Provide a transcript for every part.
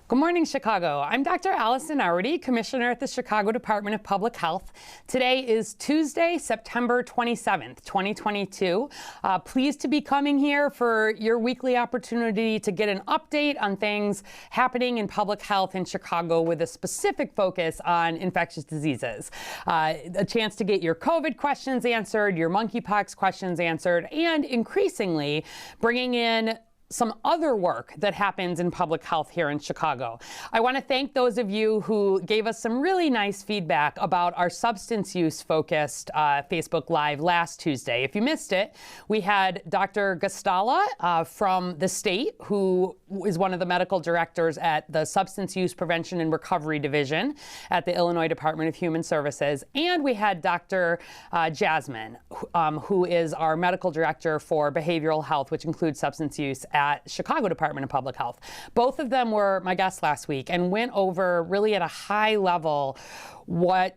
Good morning, Chicago. I'm Dr. Allison Hourty, Commissioner at the Chicago Department of Public Health. Today is Tuesday, September 27th, 2022. Pleased to be coming here for your weekly opportunity to get an update on things happening in public health in Chicago with a specific focus on infectious diseases. A chance to get your COVID questions answered, your monkeypox questions answered, and increasingly bringing in some other work that happens in public health here in Chicago. I want to thank those of you who gave us some really nice feedback about our substance use focused Facebook Live last Tuesday. If you missed it, we had Dr. Gastala from the state, who is one of the medical directors at the Substance Use Prevention and Recovery Division at the Illinois Department of Human Services. And we had Dr. Jasmine, who is our medical director for behavioral health, which includes substance use at Chicago Department of Public Health. Both of them were my guests last week and went over really at a high level what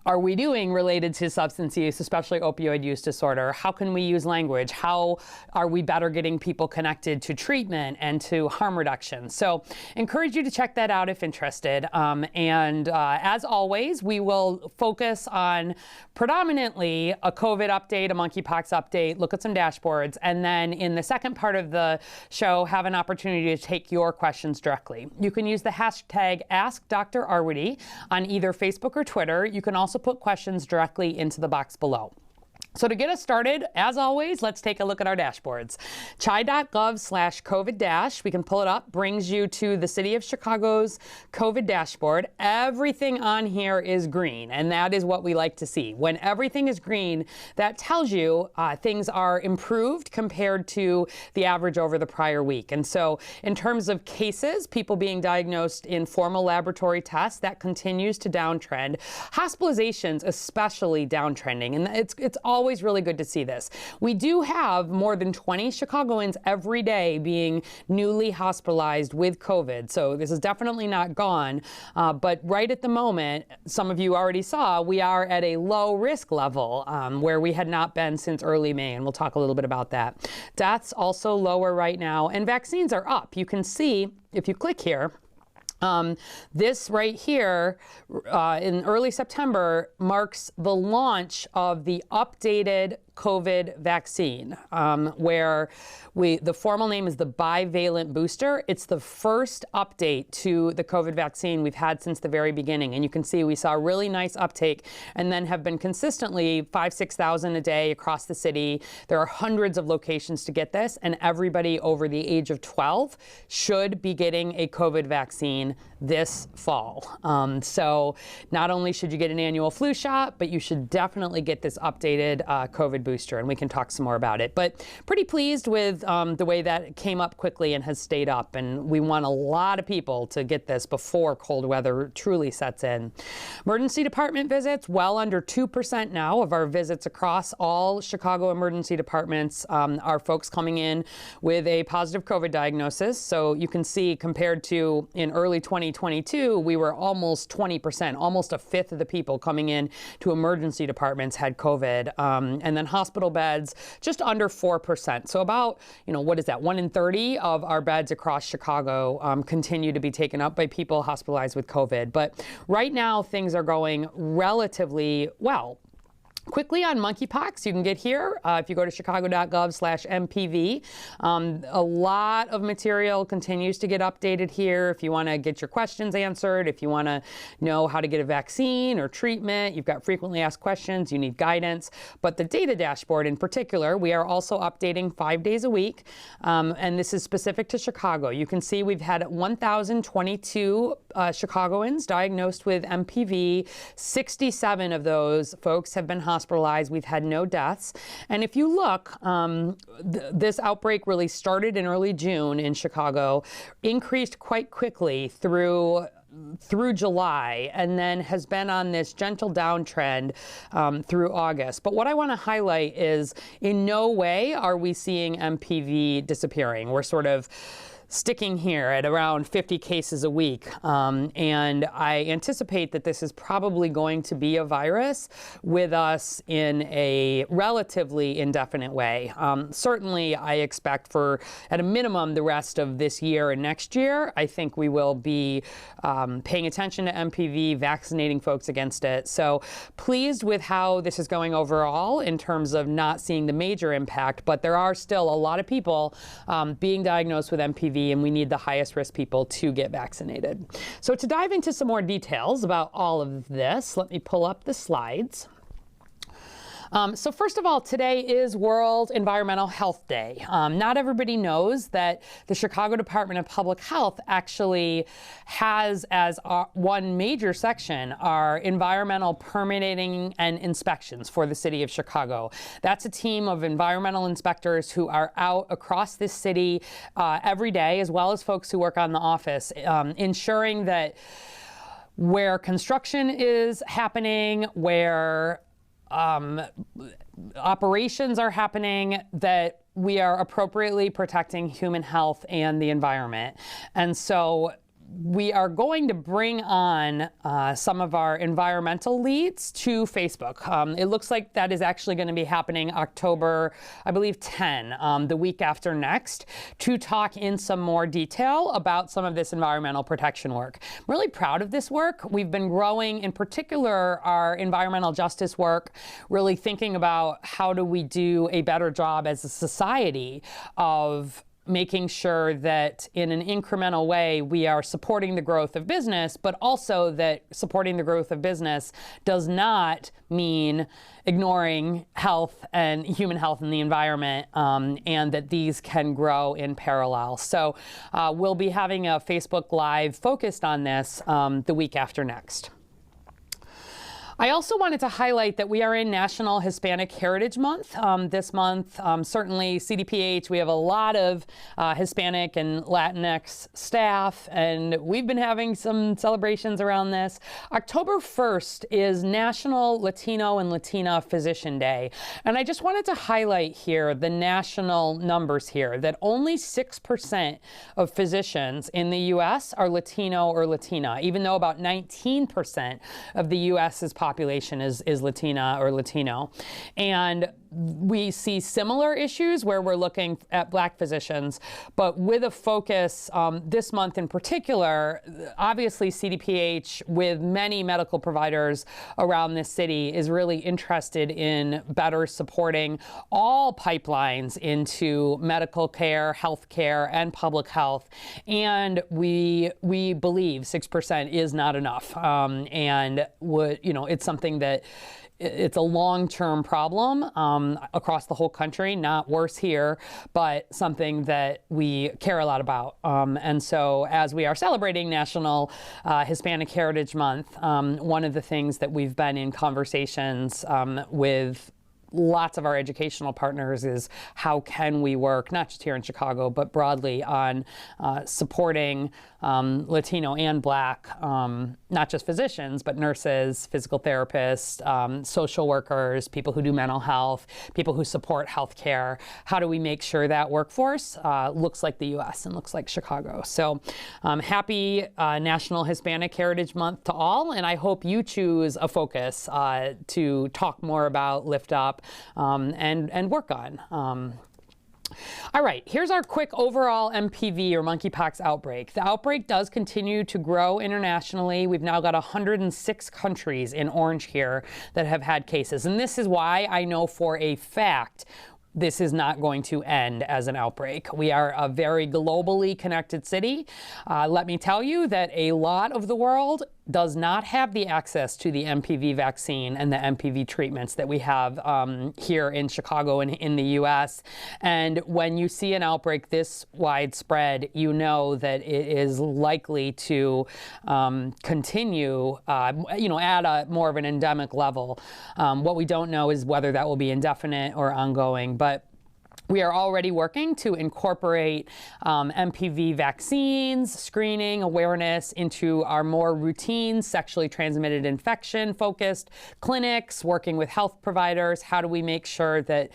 are we doing related to substance use, especially opioid use disorder? How can we use language? How are we better getting people connected to treatment and to harm reduction? So encourage you to check that out if interested. As always, we will focus on predominantly a COVID update, a monkeypox update, look at some dashboards, and then in the second part of the show, have an opportunity to take your questions directly. You can use the hashtag AskDrArwity on either Facebook or Twitter. You can also put questions directly into the box below. So to get us started, as always, let's take a look at our dashboards. CHI.gov/COVID-, we can pull it up, brings you to the City of Chicago's COVID dashboard. Everything on here is green, and that is what we like to see. When everything is green, that tells you things are improved compared to the average over the prior week. And so in terms of cases, people being diagnosed in formal laboratory tests, that continues to downtrend. Hospitalizations especially downtrending, and it's always really good to see this. We do have more than 20 Chicagoans every day being newly hospitalized with COVID. So this is definitely not gone. But right at the moment, some of you already saw, we are at a low risk level where we had not been since early May. And we'll talk a little bit about that. Deaths also lower right now, and vaccines are up. You can see, if you click here, this right here in early September marks the launch of the updated COVID vaccine, where the formal name is the Bivalent booster. It's the first update to the COVID vaccine we've had since the very beginning. And you can see we saw a really nice uptake and then have been consistently 5,000-6,000 a day across the city. There are hundreds of locations to get this, and everybody over the age of 12 should be getting a COVID vaccine this fall. So not only should you get an annual flu shot, but you should definitely get this updated COVID booster, and we can talk some more about it. But pretty pleased with the way that it came up quickly and has stayed up, and we want a lot of people to get this before cold weather truly sets in. Emergency department visits, well under 2% now of our visits across all Chicago emergency departments are folks coming in with a positive COVID diagnosis. So you can see, compared to in early 2022, we were almost 20%, almost a fifth of the people coming in to emergency departments had COVID. And then hospital beds, just under 4%. So about, what is that, 1 in 30 of our beds across Chicago continue to be taken up by people hospitalized with COVID. But right now, things are going relatively well. Quickly on monkeypox, you can get here if you go to chicago.gov/MPV. A lot of material continues to get updated here. If you want to get your questions answered, if you want to know how to get a vaccine or treatment, you've got frequently asked questions, you need guidance. But the data dashboard in particular, we are also updating 5 days a week. And this is specific to Chicago. You can see we've had 1,022 Chicagoans diagnosed with MPV. 67 of those folks have been hospitalized. We've had no deaths. And if you look, this outbreak really started in early June in Chicago, increased quite quickly through July, and then has been on this gentle downtrend through August. But what I want to highlight is in no way are we seeing MPV disappearing. We're sort of sticking here at around 50 cases a week. And I anticipate that this is probably going to be a virus with us in a relatively indefinite way. Certainly, I expect for, at a minimum, the rest of this year and next year, I think we will be paying attention to MPV, vaccinating folks against it. So pleased with how this is going overall in terms of not seeing the major impact, but there are still a lot of people being diagnosed with MPV, and we need the highest risk people to get vaccinated. So to dive into some more details about all of this, let me pull up the slides. So first of all, today is World Environmental Health Day. Not everybody knows that the Chicago Department of Public Health actually has as one major section our environmental permitting and inspections for the city of Chicago. That's a team of environmental inspectors who are out across this city every day, as well as folks who work on the office, ensuring that where construction is happening, where operations are happening, that we are appropriately protecting human health and the environment. And so we are going to bring on some of our environmental leads to Facebook. It looks like that is actually going to be happening October, I believe, 10, the week after next, to talk in some more detail about some of this environmental protection work. I'm really proud of this work. We've been growing, in particular, our environmental justice work, really thinking about how do we do a better job as a society of making sure that in an incremental way we are supporting the growth of business, but also that supporting the growth of business does not mean ignoring health and human health and the environment, and that these can grow in parallel. So we'll be having a Facebook Live focused on this the week after next. I also wanted to highlight that we are in National Hispanic Heritage Month this month. Certainly CDPH, we have a lot of Hispanic and Latinx staff, and we've been having some celebrations around this. October 1st is National Latino and Latina Physician Day. And I just wanted to highlight here the national numbers here, that only 6% of physicians in the U.S. are Latino or Latina, even though about 19% of the U.S.'s population is Latina or Latino. And we see similar issues where we're looking at Black physicians, but with a focus this month in particular. Obviously CDPH, with many medical providers around this city, is really interested in better supporting all pipelines into medical care, health care, and public health. And we believe 6% is not enough, and it's something that it's a long-term problem across the whole country, not worse here, but something that we care a lot about. And so as we are celebrating National Hispanic Heritage Month, one of the things that we've been in conversations with lots of our educational partners is how can we work, not just here in Chicago, but broadly on supporting Latino and Black, not just physicians, but nurses, physical therapists, social workers, people who do mental health, people who support healthcare. How do we make sure that workforce looks like the U.S. and looks like Chicago? So happy National Hispanic Heritage Month to all, and I hope you choose a focus to talk more about, lift up, and work on. All right, here's our quick overall MPV or monkeypox outbreak. The outbreak does continue to grow internationally. We've now got 106 countries in orange here that have had cases. And this is why I know for a fact this is not going to end as an outbreak. We are a very globally connected city. Let me tell you that a lot of the world does not have the access to the MPV vaccine and the MPV treatments that we have here in Chicago and in the U.S. And when you see an outbreak this widespread, you know that it is likely to continue, at a more of an endemic level. What we don't know is whether that will be indefinite or ongoing. But We are already working to incorporate MPV vaccines, screening, awareness into our more routine sexually transmitted infection focused clinics, working with health providers. How do we make sure that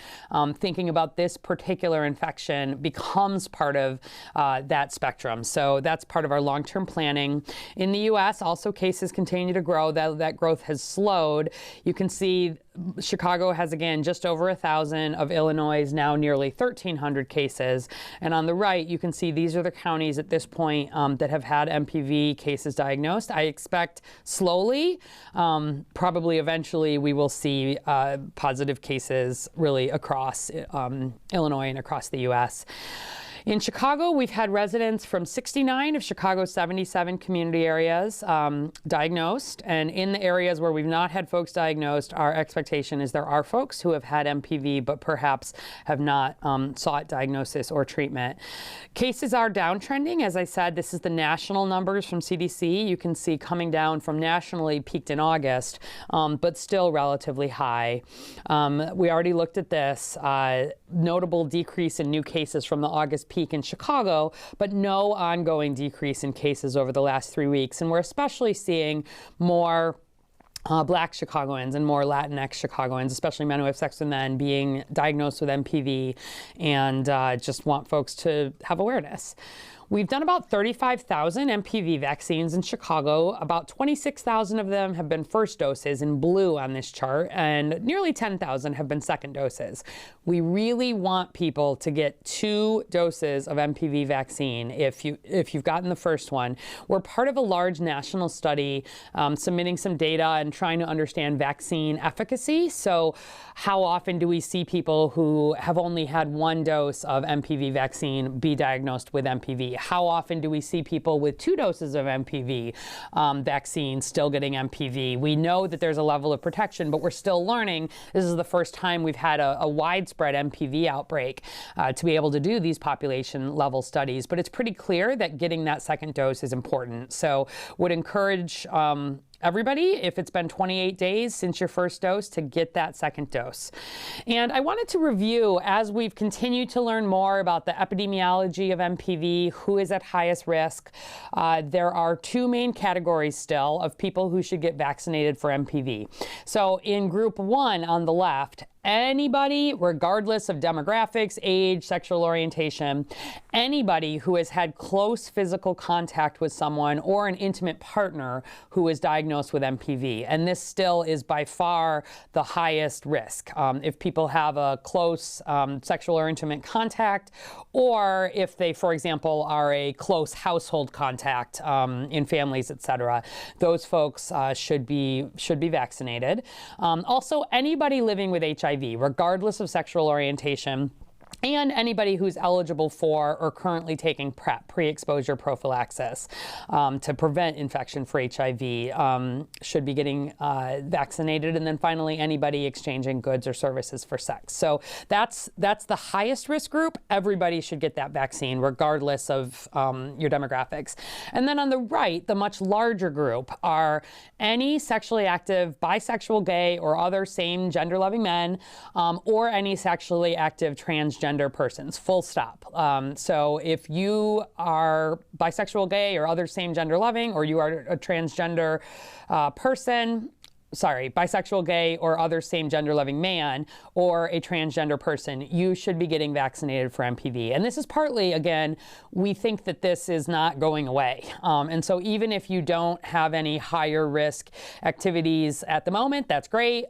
thinking about this particular infection becomes part of that spectrum? So that's part of our long-term planning. In the U.S., also cases continue to grow. That growth has slowed. You can see Chicago has, again, just over 1,000, of Illinois now nearly 1,300 cases. And on the right, you can see these are the counties at this point that have had MPV cases diagnosed. I expect slowly, probably eventually, we will see positive cases really across Illinois and across the U.S. In Chicago, we've had residents from 69 of Chicago's 77 community areas diagnosed. And in the areas where we've not had folks diagnosed, our expectation is there are folks who have had MPV but perhaps have not sought diagnosis or treatment. Cases are downtrending. As I said, this is the national numbers from CDC. You can see coming down from nationally, peaked in August, but still relatively high. We already looked at this. Notable decrease in new cases from the August peak in Chicago, but no ongoing decrease in cases over the last 3 weeks. And we're especially seeing more Black Chicagoans and more Latinx Chicagoans, especially men who have sex with men, being diagnosed with MPV, and just want folks to have awareness. We've done about 35,000 MPV vaccines in Chicago. About 26,000 of them have been first doses in blue on this chart, and nearly 10,000 have been second doses. We really want people to get 2 doses of MPV vaccine if you've gotten the first one. We're part of a large national study submitting some data and trying to understand vaccine efficacy. So how often do we see people who have only had 1 dose of MPV vaccine be diagnosed with MPV? How often do we see people with 2 doses of MPV vaccine still getting MPV? We know that there's a level of protection, but we're still learning. This is the first time we've had a widespread MPV outbreak to be able to do these population level studies. But it's pretty clear that getting that second dose is important. So would encourage everybody, if it's been 28 days since your first dose, to get that second dose. And I wanted to review, as we've continued to learn more about the epidemiology of MPV, who is at highest risk, there are 2 main categories still of people who should get vaccinated for MPV. So in group 1 on the left, anybody, regardless of demographics, age, sexual orientation, anybody who has had close physical contact with someone or an intimate partner who is diagnosed with MPV. And this still is by far the highest risk. If people have a close sexual or intimate contact, or if they, for example, are a close household contact in families, etc., those folks should be vaccinated. Also, anybody living with HIV, regardless of sexual orientation, and anybody who's eligible for or currently taking PrEP, pre-exposure prophylaxis, to prevent infection for HIV, should be getting vaccinated. And then finally, anybody exchanging goods or services for sex. So that's the highest risk group. Everybody should get that vaccine, regardless of your demographics. And then on the right, the much larger group are any sexually active, bisexual, gay, or other same gender-loving men, or any sexually active transgender persons, full stop. So if you are bisexual, gay, or other same gender loving, or you are a transgender person, bisexual, gay, or other same gender loving man, or a transgender person, you should be getting vaccinated for MPV. And this is partly, again, we think that this is not going away. And so even if you don't have any higher risk activities at the moment, that's great.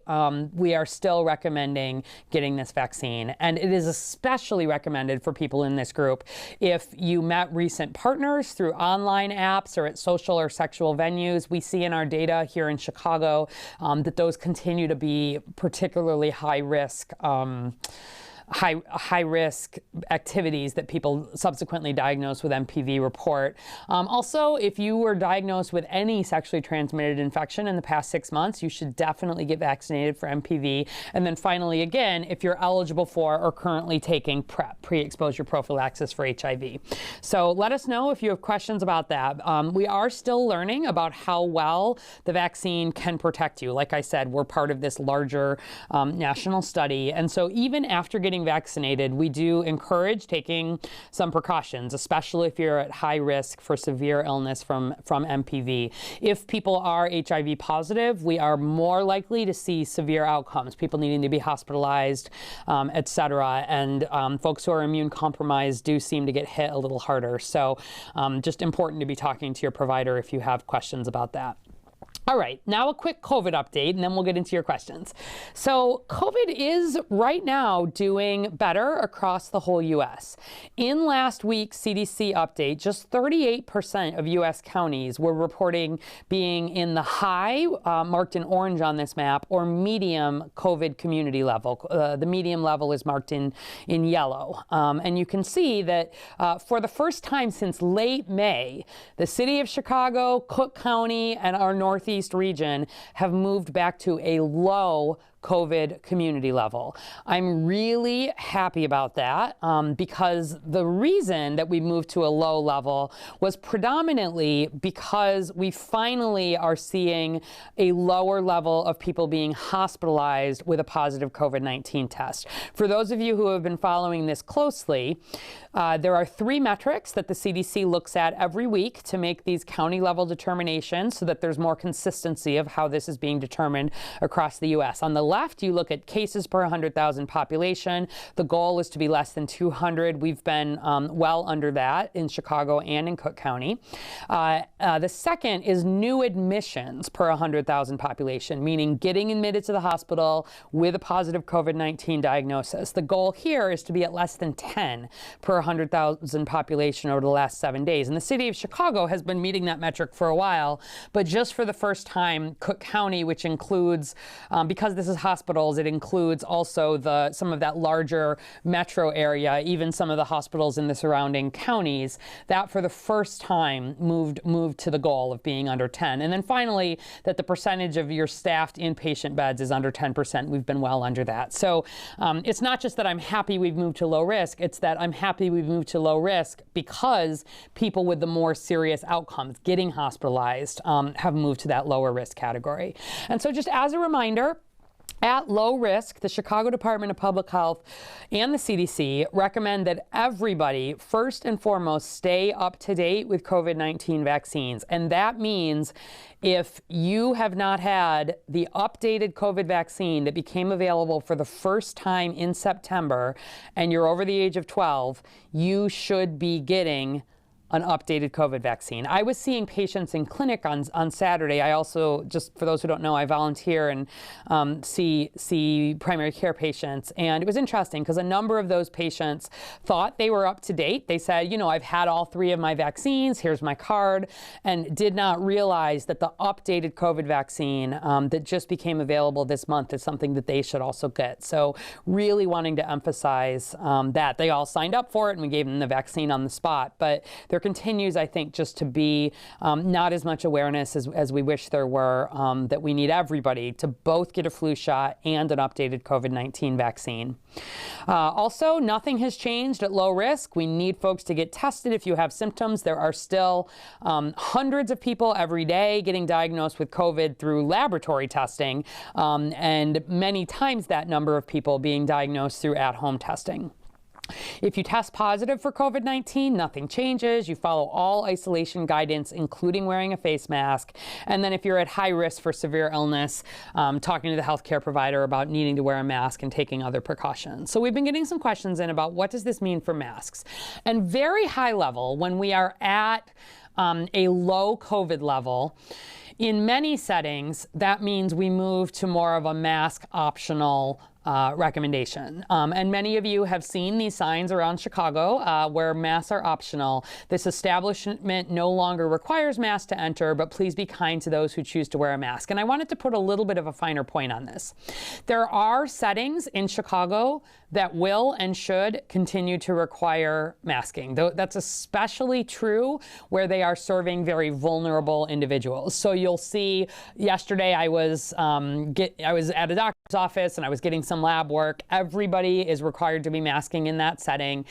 We are still recommending getting this vaccine. And it is especially recommended for people in this group if you met recent partners through online apps or at social or sexual venues. We see in our data here in Chicago that those continue to be particularly high risk high-risk activities that people subsequently diagnosed with MPV report. Also, if you were diagnosed with any sexually transmitted infection in the past 6 months, you should definitely get vaccinated for MPV. And then finally, again, if you're eligible for or currently taking PrEP, pre-exposure prophylaxis for HIV. So let us know if you have questions about that. We are still learning about how well the vaccine can protect you. Like I said, we're part of this larger national study. And so even after getting getting vaccinated, we do encourage taking some precautions, especially if you're at high risk for severe illness from MPV. If people are HIV positive, we are more likely to see severe outcomes, people needing to be hospitalized, et cetera. And folks who are immune compromised do seem to get hit a little harder. So just important to be talking to your provider if you have questions about that. All right, now a quick COVID update, and then we'll get into your questions. So COVID is right now doing better across the whole U.S. In last week's CDC update, just 38% of U.S. counties were reporting being in the high, marked in orange on this map, or medium COVID community level. The medium level is marked in yellow. And you can see that for the first time since late May, the city of Chicago, Cook County, and our Northeast region have moved back to a low COVID community level. I'm really happy about that because the reason that we moved to a low level was predominantly because we finally are seeing a lower level of people being hospitalized with a positive COVID-19 test. For those of you who have been following this closely, there are 3 metrics that the CDC looks at every week to make these county level determinations so that there's more consistency of how this is being determined across the U.S. On the left, you look at cases per 100,000 population. The goal is to be less than 200. We've been well under that in Chicago and in Cook County. The second is new admissions per 100,000 population, meaning getting admitted to the hospital with a positive COVID-19 diagnosis. The goal here is to be at less than 10 per 100,000 population over the last 7 days. And the city of Chicago has been meeting that metric for a while, but just for the first time, Cook County, which includes, because this is hospitals, it includes also some of that larger metro area, even some of the hospitals in the surrounding counties, that for the first time moved to the goal of being under 10. And then finally, that the percentage of your staffed inpatient beds is under 10%. We've been well under that. So it's not just that I'm happy we've moved to low risk, it's that I'm happy we've moved to low risk because people with the more serious outcomes, getting hospitalized, have moved to that lower risk category. And so just as a reminder, at low risk, the Chicago Department of Public Health and the CDC recommend that everybody, first and foremost, stay up to date with COVID-19 vaccines. And that means if you have not had the updated COVID vaccine that became available for the first time in September and you're over the age of 12, you should be getting an updated COVID vaccine. I was seeing patients in clinic on Saturday. I also, just for those who don't know, I volunteer and see primary care patients. And it was interesting because a number of those patients thought they were up to date. They said, you know, I've had all 3 of my vaccines, here's my card, and did not realize that the updated COVID vaccine that just became available this month is something that they should also get. So really wanting to emphasize that. They all signed up for it and we gave them the vaccine on the spot. But there continues, I think, just to be not as much awareness as we wish there were, that we need everybody to both get a flu shot and an updated COVID-19 vaccine. Also, nothing has changed at low risk. We need folks to get tested if you have symptoms. There are still hundreds of people every day getting diagnosed with COVID through laboratory testing, and many times that number of people being diagnosed through at-home testing. If you test positive for COVID-19, nothing changes. You follow all isolation guidance, including wearing a face mask. And then if you're at high risk for severe illness, talking to the healthcare provider about needing to wear a mask and taking other precautions. So we've been getting some questions in about what does this mean for masks? And very high level, when we are at a low COVID level, in many settings, that means we move to more of a mask optional recommendation. And many of you have seen these signs around Chicago where masks are optional. This establishment no longer requires masks to enter, but please be kind to those who choose to wear a mask. And I wanted to put a little bit of a finer point on this. There are settings in Chicago that will and should continue to require masking. That's especially true where they are serving very vulnerable individuals. So you'll see, yesterday I was at a doctor's office and I was getting some lab work, everybody is required to be masking in that setting.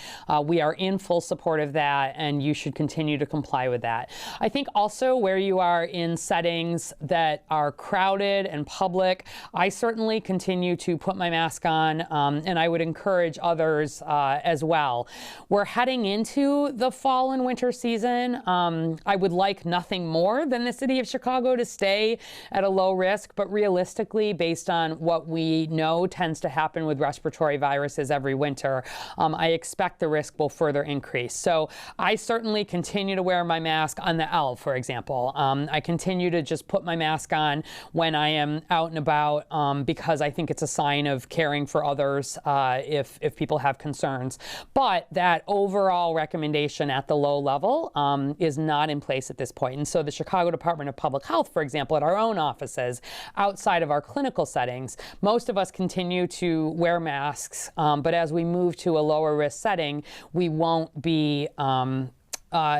We are in full support of that, and you should continue to comply with that. I think also where you are in settings that are crowded and public, I certainly continue to put my mask on, and I would encourage others as well. We're heading into the fall and winter season. I would like nothing more than the city of Chicago to stay at a low risk, but realistically, based on what we know tends to happen with respiratory viruses every winter, I expect the risk will further increase. So I certainly continue to wear my mask on the L, for example. I continue to just put my mask on when I am out and about because I think it's a sign of caring for others if people have concerns. But that overall recommendation at the low level is not in place at this point. And so the Chicago Department of Public Health, for example, at our own offices, outside of our clinical settings, most of us continue to wear masks, but as we move to a lower risk setting, we won't be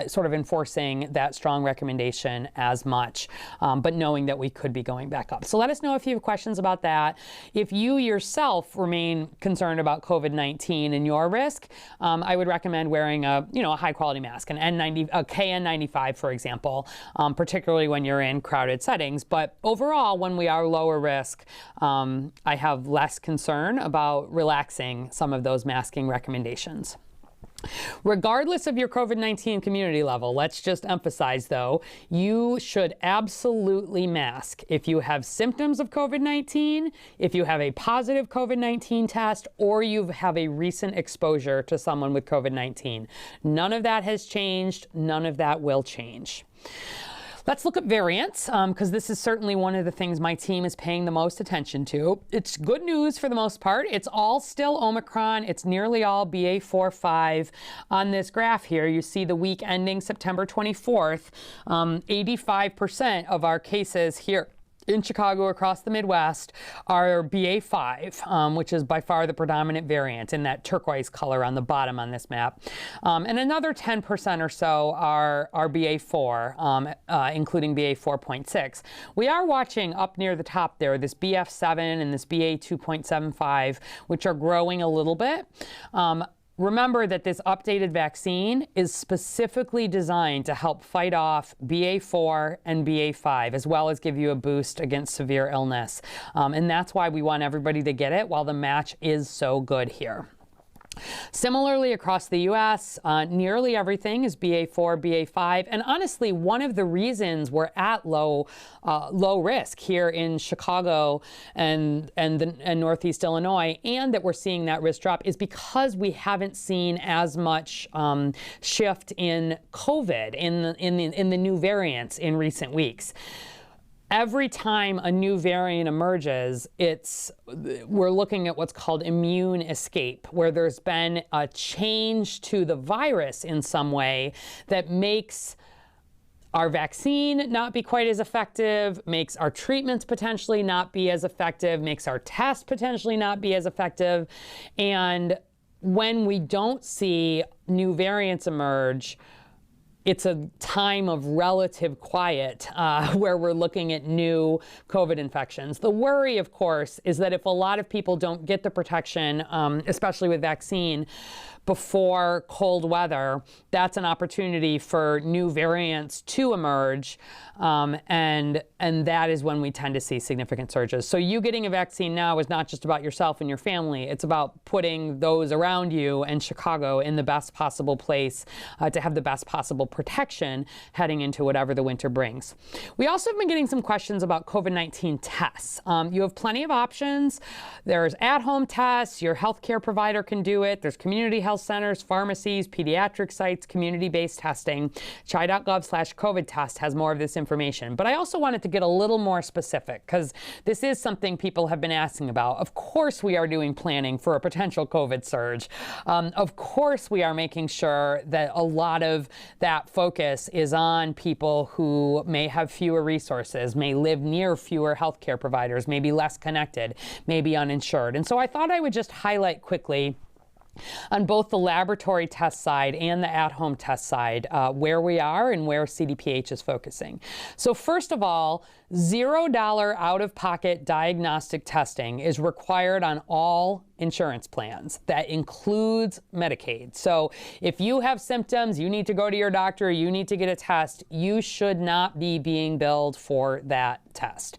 sort of enforcing that strong recommendation as much, but knowing that we could be going back up. So let us know if you have questions about that. If you yourself remain concerned about COVID-19 and your risk, I would recommend wearing a high quality mask, a KN95, for example, particularly when you're in crowded settings. But overall, when we are lower risk, I have less concern about relaxing some of those masking recommendations. Regardless of your COVID-19 community level, let's just emphasize, though, you should absolutely mask if you have symptoms of COVID-19, if you have a positive COVID-19 test, or you have a recent exposure to someone with COVID-19. None of that has changed. None of that will change. Let's look at variants, because this is certainly one of the things my team is paying the most attention to. It's good news for the most part. It's all still Omicron. It's nearly all BA.4/5. On this graph here, you see the week ending September 24th, 85% of our cases here in Chicago across the Midwest are BA.5, which is by far the predominant variant in that turquoise color on the bottom on this map. And another 10% or so are BA.4, including BA.4.6. We are watching up near the top there, this BF7 and this BA.2.75, which are growing a little bit. Remember that this updated vaccine is specifically designed to help fight off BA.4 and BA.5, as well as give you a boost against severe illness. And that's why we want everybody to get it while the match is so good here. Similarly, across the U.S., nearly everything is BA.4, BA.5, and honestly, one of the reasons we're at low risk here in Chicago and Northeast Illinois, and that we're seeing that risk drop, is because we haven't seen as much shift in COVID in the new variants in recent weeks. Every time a new variant emerges, we're looking at what's called immune escape, where there's been a change to the virus in some way that makes our vaccine not be quite as effective, makes our treatments potentially not be as effective, makes our tests potentially not be as effective. And when we don't see new variants emerge, it's a time of relative quiet where we're looking at new COVID infections. The worry, of course, is that if a lot of people don't get the protection, especially with vaccine, before cold weather, that's an opportunity for new variants to emerge, and that is when we tend to see significant surges. So you getting a vaccine now is not just about yourself and your family. It's about putting those around you and Chicago in the best possible place to have the best possible protection heading into whatever the winter brings. We also have been getting some questions about COVID-19 tests. You have plenty of options. There's at-home tests. Your healthcare provider can do it. There's community health centers, pharmacies, pediatric sites, community-based testing. Chi.gov/COVID test has more of this information. But I also wanted to get a little more specific because this is something people have been asking about. Of course we are doing planning for a potential COVID surge. Of course we are making sure that a lot of that focus is on people who may have fewer resources, may live near fewer healthcare providers, may be less connected, may be uninsured. And so I thought I would just highlight quickly on both the laboratory test side and the at-home test side, where we are and where CDPH is focusing. So first of all, $0 out-of-pocket diagnostic testing is required on all insurance plans. That includes Medicaid. So if you have symptoms, you need to go to your doctor, you need to get a test, you should not be being billed for that test.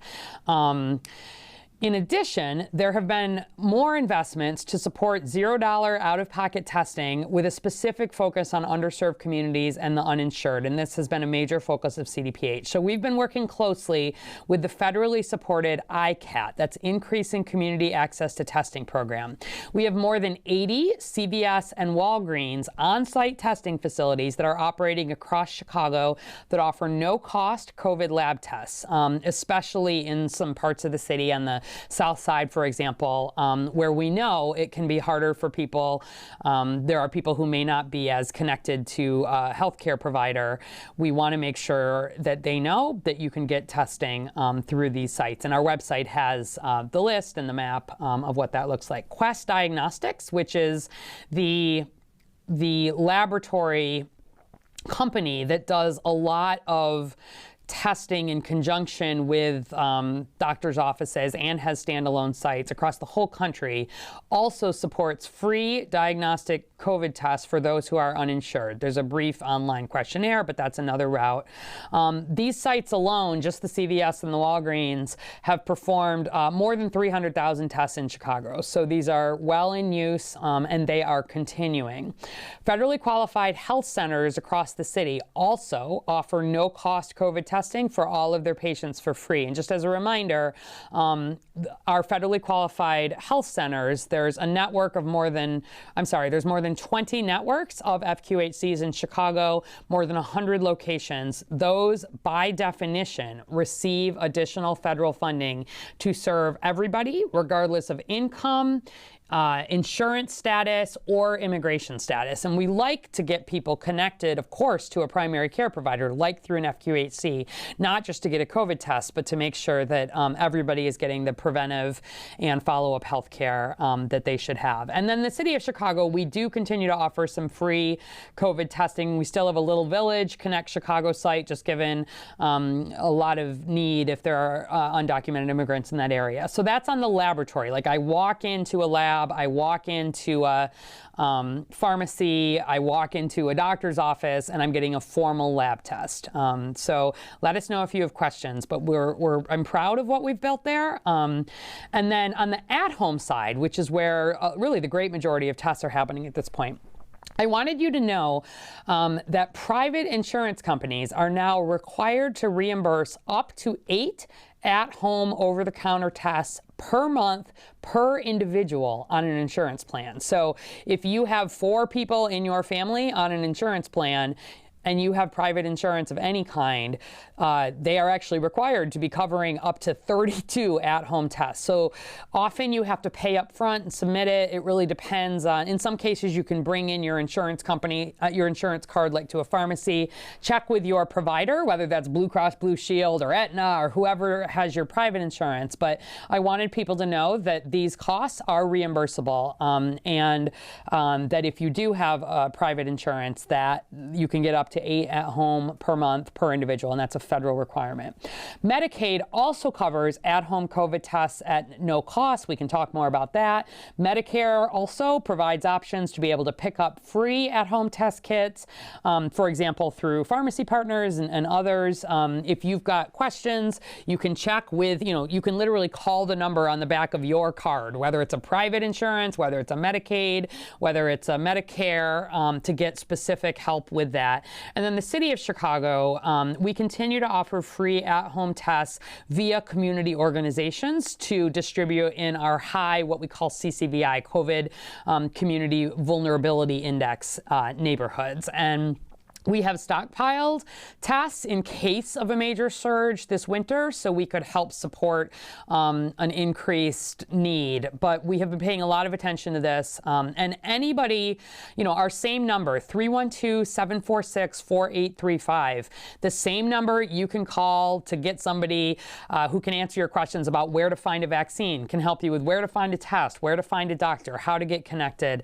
In addition, there have been more investments to support $0 out-of-pocket testing with a specific focus on underserved communities and the uninsured, and this has been a major focus of CDPH. So we've been working closely with the federally supported ICAT, that's Increasing Community Access to Testing program. We have more than 80 CVS and Walgreens on-site testing facilities that are operating across Chicago that offer no-cost COVID lab tests, especially in some parts of the city on the South Side, for example, where we know it can be harder for people. There are people who may not be as connected to a healthcare provider. We want to make sure that they know that you can get testing through these sites. And our website has the list and the map of what that looks like. Quest Diagnostics, which is the laboratory company that does a lot of testing in conjunction with doctors' offices and has standalone sites across the whole country, also supports free diagnostic COVID tests for those who are uninsured. There's a brief online questionnaire, but that's another route. These sites alone, just the CVS and the Walgreens, have performed more than 300,000 tests in Chicago. So these are well in use, and they are continuing. Federally qualified health centers across the city also offer no-cost COVID testing for all of their patients for free. And just as a reminder, our federally qualified health centers, there's a network of there's more than 20 networks of FQHCs in Chicago, more than 100 locations. Those, by definition, receive additional federal funding to serve everybody, regardless of income, insurance status, or immigration status. And we like to get people connected, of course, to a primary care provider, like through an FQHC, not just to get a COVID test, but to make sure that everybody is getting the preventive and follow-up health care that they should have. And then the city of Chicago, we do continue to offer some free COVID testing. We still have a Little Village Connect Chicago site, just given a lot of need if there are undocumented immigrants in that area. So that's on the laboratory. Like, I walk into a lab, I walk into a pharmacy, I walk into a doctor's office, and I'm getting a formal lab test. So let us know if you have questions, but I'm proud of what we've built there. And then on the at-home side, which is where really the great majority of tests are happening at this point, I wanted you to know that private insurance companies are now required to reimburse up to 8 at-home over-the-counter tests per month per individual on an insurance plan. So if you have 4 people in your family on an insurance plan, and you have private insurance of any kind, they are actually required to be covering up to 32 at-home tests. So often you have to pay up front and submit it. It really depends on, in some cases you can bring in your insurance company, your insurance card, like to a pharmacy, check with your provider, whether that's Blue Cross Blue Shield or Aetna or whoever has your private insurance. But I wanted people to know that these costs are reimbursable, and that if you do have private insurance, that you can get up to 8 at home per month per individual, and that's a federal requirement. Medicaid also covers at-home COVID tests at no cost. We can talk more about that. Medicare also provides options to be able to pick up free at-home test kits, for example, through pharmacy partners and others. If you've got questions, you can check with, you can literally call the number on the back of your card, whether it's a private insurance, whether it's a Medicaid, whether it's a Medicare, to get specific help with that. And then the city of Chicago, we continue to offer free at-home tests via community organizations to distribute in our high, what we call CCVI, COVID Community Vulnerability Index neighborhoods. And We have stockpiled tests in case of a major surge this winter, so we could help support an increased need. But we have been paying a lot of attention to this. And anybody, our same number, 312-746-4835, the same number you can call to get somebody who can answer your questions about where to find a vaccine, can help you with where to find a test, where to find a doctor, how to get connected.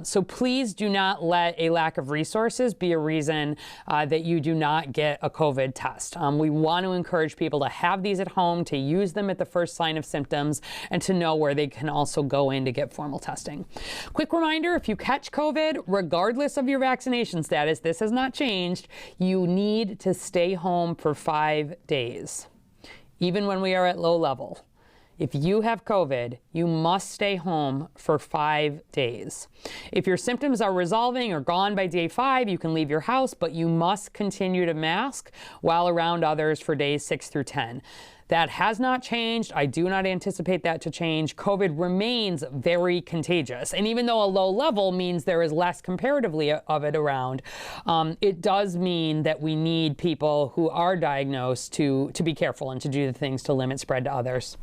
So please do not let a lack of resources be a reason that you do not get a COVID test. We want to encourage people to have these at home, to use them at the first sign of symptoms, and to know where they can also go in to get formal testing. Quick reminder, if you catch COVID, regardless of your vaccination status, this has not changed, you need to stay home for 5 days, even when we are at low level. If you have COVID, you must stay home for 5 days. If your symptoms are resolving or gone by day 5, you can leave your house, but you must continue to mask while around others for days 6 through 10. That has not changed. I do not anticipate that to change. COVID remains very contagious. And even though a low level means there is less comparatively of it around, it does mean that we need people who are diagnosed to be careful and to do the things to limit spread to others.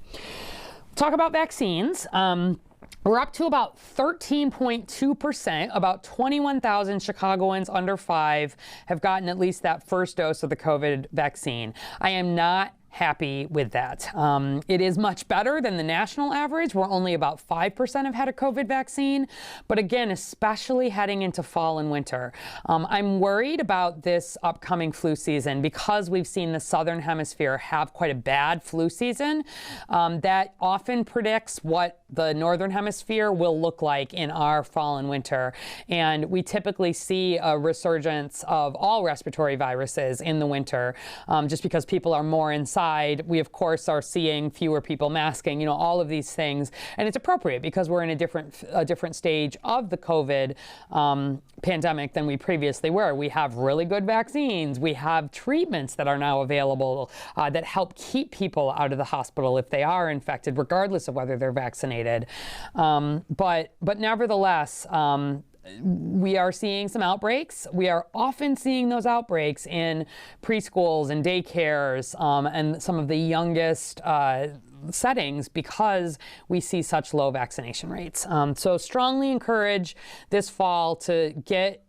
Talk about vaccines. We're up to about 13.2%. About 21,000 Chicagoans under 5 have gotten at least that first dose of the COVID vaccine. I am not happy with that. It is much better than the national average, where only about 5% have had a COVID vaccine. But again, especially heading into fall and winter, I'm worried about this upcoming flu season because we've seen the Southern Hemisphere have quite a bad flu season. That often predicts what the Northern Hemisphere will look like in our fall and winter. And we typically see a resurgence of all respiratory viruses in the winter, just because people are more inside. We, of course, are seeing fewer people masking, all of these things. And it's appropriate because we're in a different stage of the COVID pandemic than we previously were. We have really good vaccines. We have treatments that are now available that help keep people out of the hospital if they are infected, regardless of whether they're vaccinated. But nevertheless, we are seeing some outbreaks. We are often seeing those outbreaks in preschools and daycares and some of the youngest settings because we see such low vaccination rates. So strongly encourage this fall to get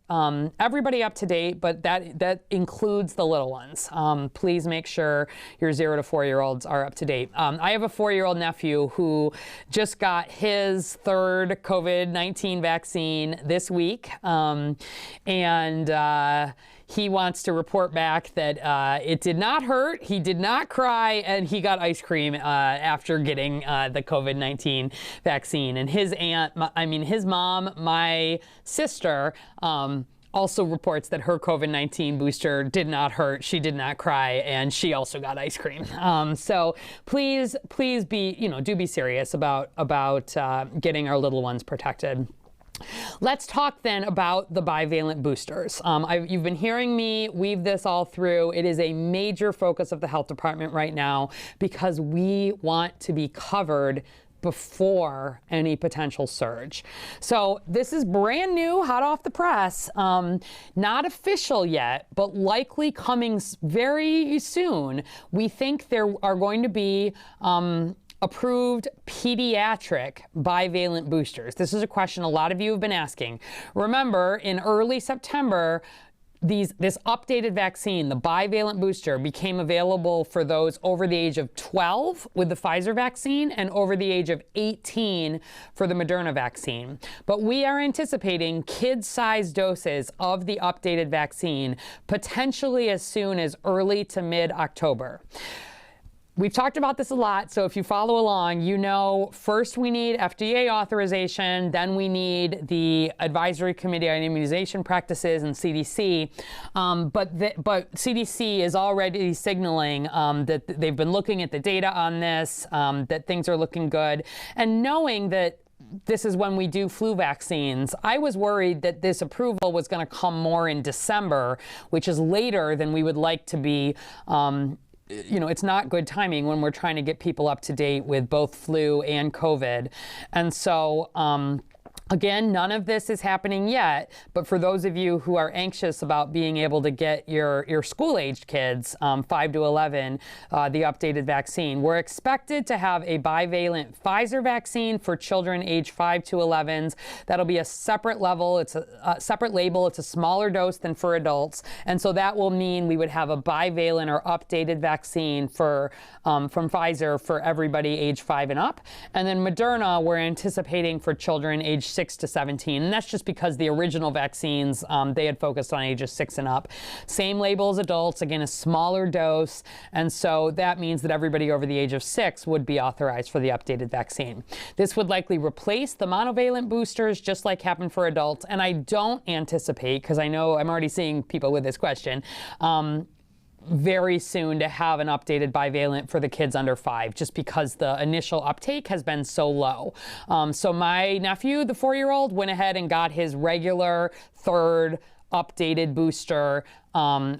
everybody up to date, but that includes the little ones. Please make sure your 0 to 4-year-olds are up to date. I have a 4-year-old nephew who just got his third COVID-19 vaccine this week, and he wants to report back that it did not hurt, he did not cry, and he got ice cream after getting the COVID-19 vaccine. And his mom, my sister, also reports that her COVID-19 booster did not hurt, she did not cry, and she also got ice cream. So please be, do be serious about getting our little ones protected. Let's talk then about the bivalent boosters. You've been hearing me weave this all through. It is a major focus of the health department right now because we want to be covered before any potential surge. So this is brand new, hot off the press, not official yet, but likely coming very soon. We think there are going to be approved pediatric bivalent boosters. This is a question a lot of you have been asking. Remember, in early September, this updated vaccine, the bivalent booster, became available for those over the age of 12 with the Pfizer vaccine and over the age of 18 for the Moderna vaccine. But we are anticipating kid-sized doses of the updated vaccine potentially as soon as early to mid-October. We've talked about this a lot, so if you follow along, first we need FDA authorization, then we need the Advisory Committee on Immunization Practices and CDC. But CDC is already signaling that they've been looking at the data on this, that things are looking good. And knowing that this is when we do flu vaccines, I was worried that this approval was going to come more in December, which is later than we would like to be. It's not good timing when we're trying to get people up to date with both flu and COVID. And so Again, none of this is happening yet, but for those of you who are anxious about being able to get your school-aged kids, 5 to 11, the updated vaccine, we're expected to have a bivalent Pfizer vaccine for children age 5 to 11s. That'll be a separate level. It's a separate label. It's a smaller dose than for adults, and so that will mean we would have a bivalent or updated vaccine for from Pfizer for everybody age 5 and up, and then Moderna we're anticipating for children age 6 to 17, and that's just because the original vaccines, they had focused on ages 6 and up. Same label as adults, again, a smaller dose, and so that means that everybody over the age of 6 would be authorized for the updated vaccine. This would likely replace the monovalent boosters, just like happened for adults, and I don't anticipate, because I know I'm already seeing people with this question, very soon to have an updated bivalent for the kids under 5, just because the initial uptake has been so low. So my nephew, the 4-year-old, went ahead and got his regular third updated booster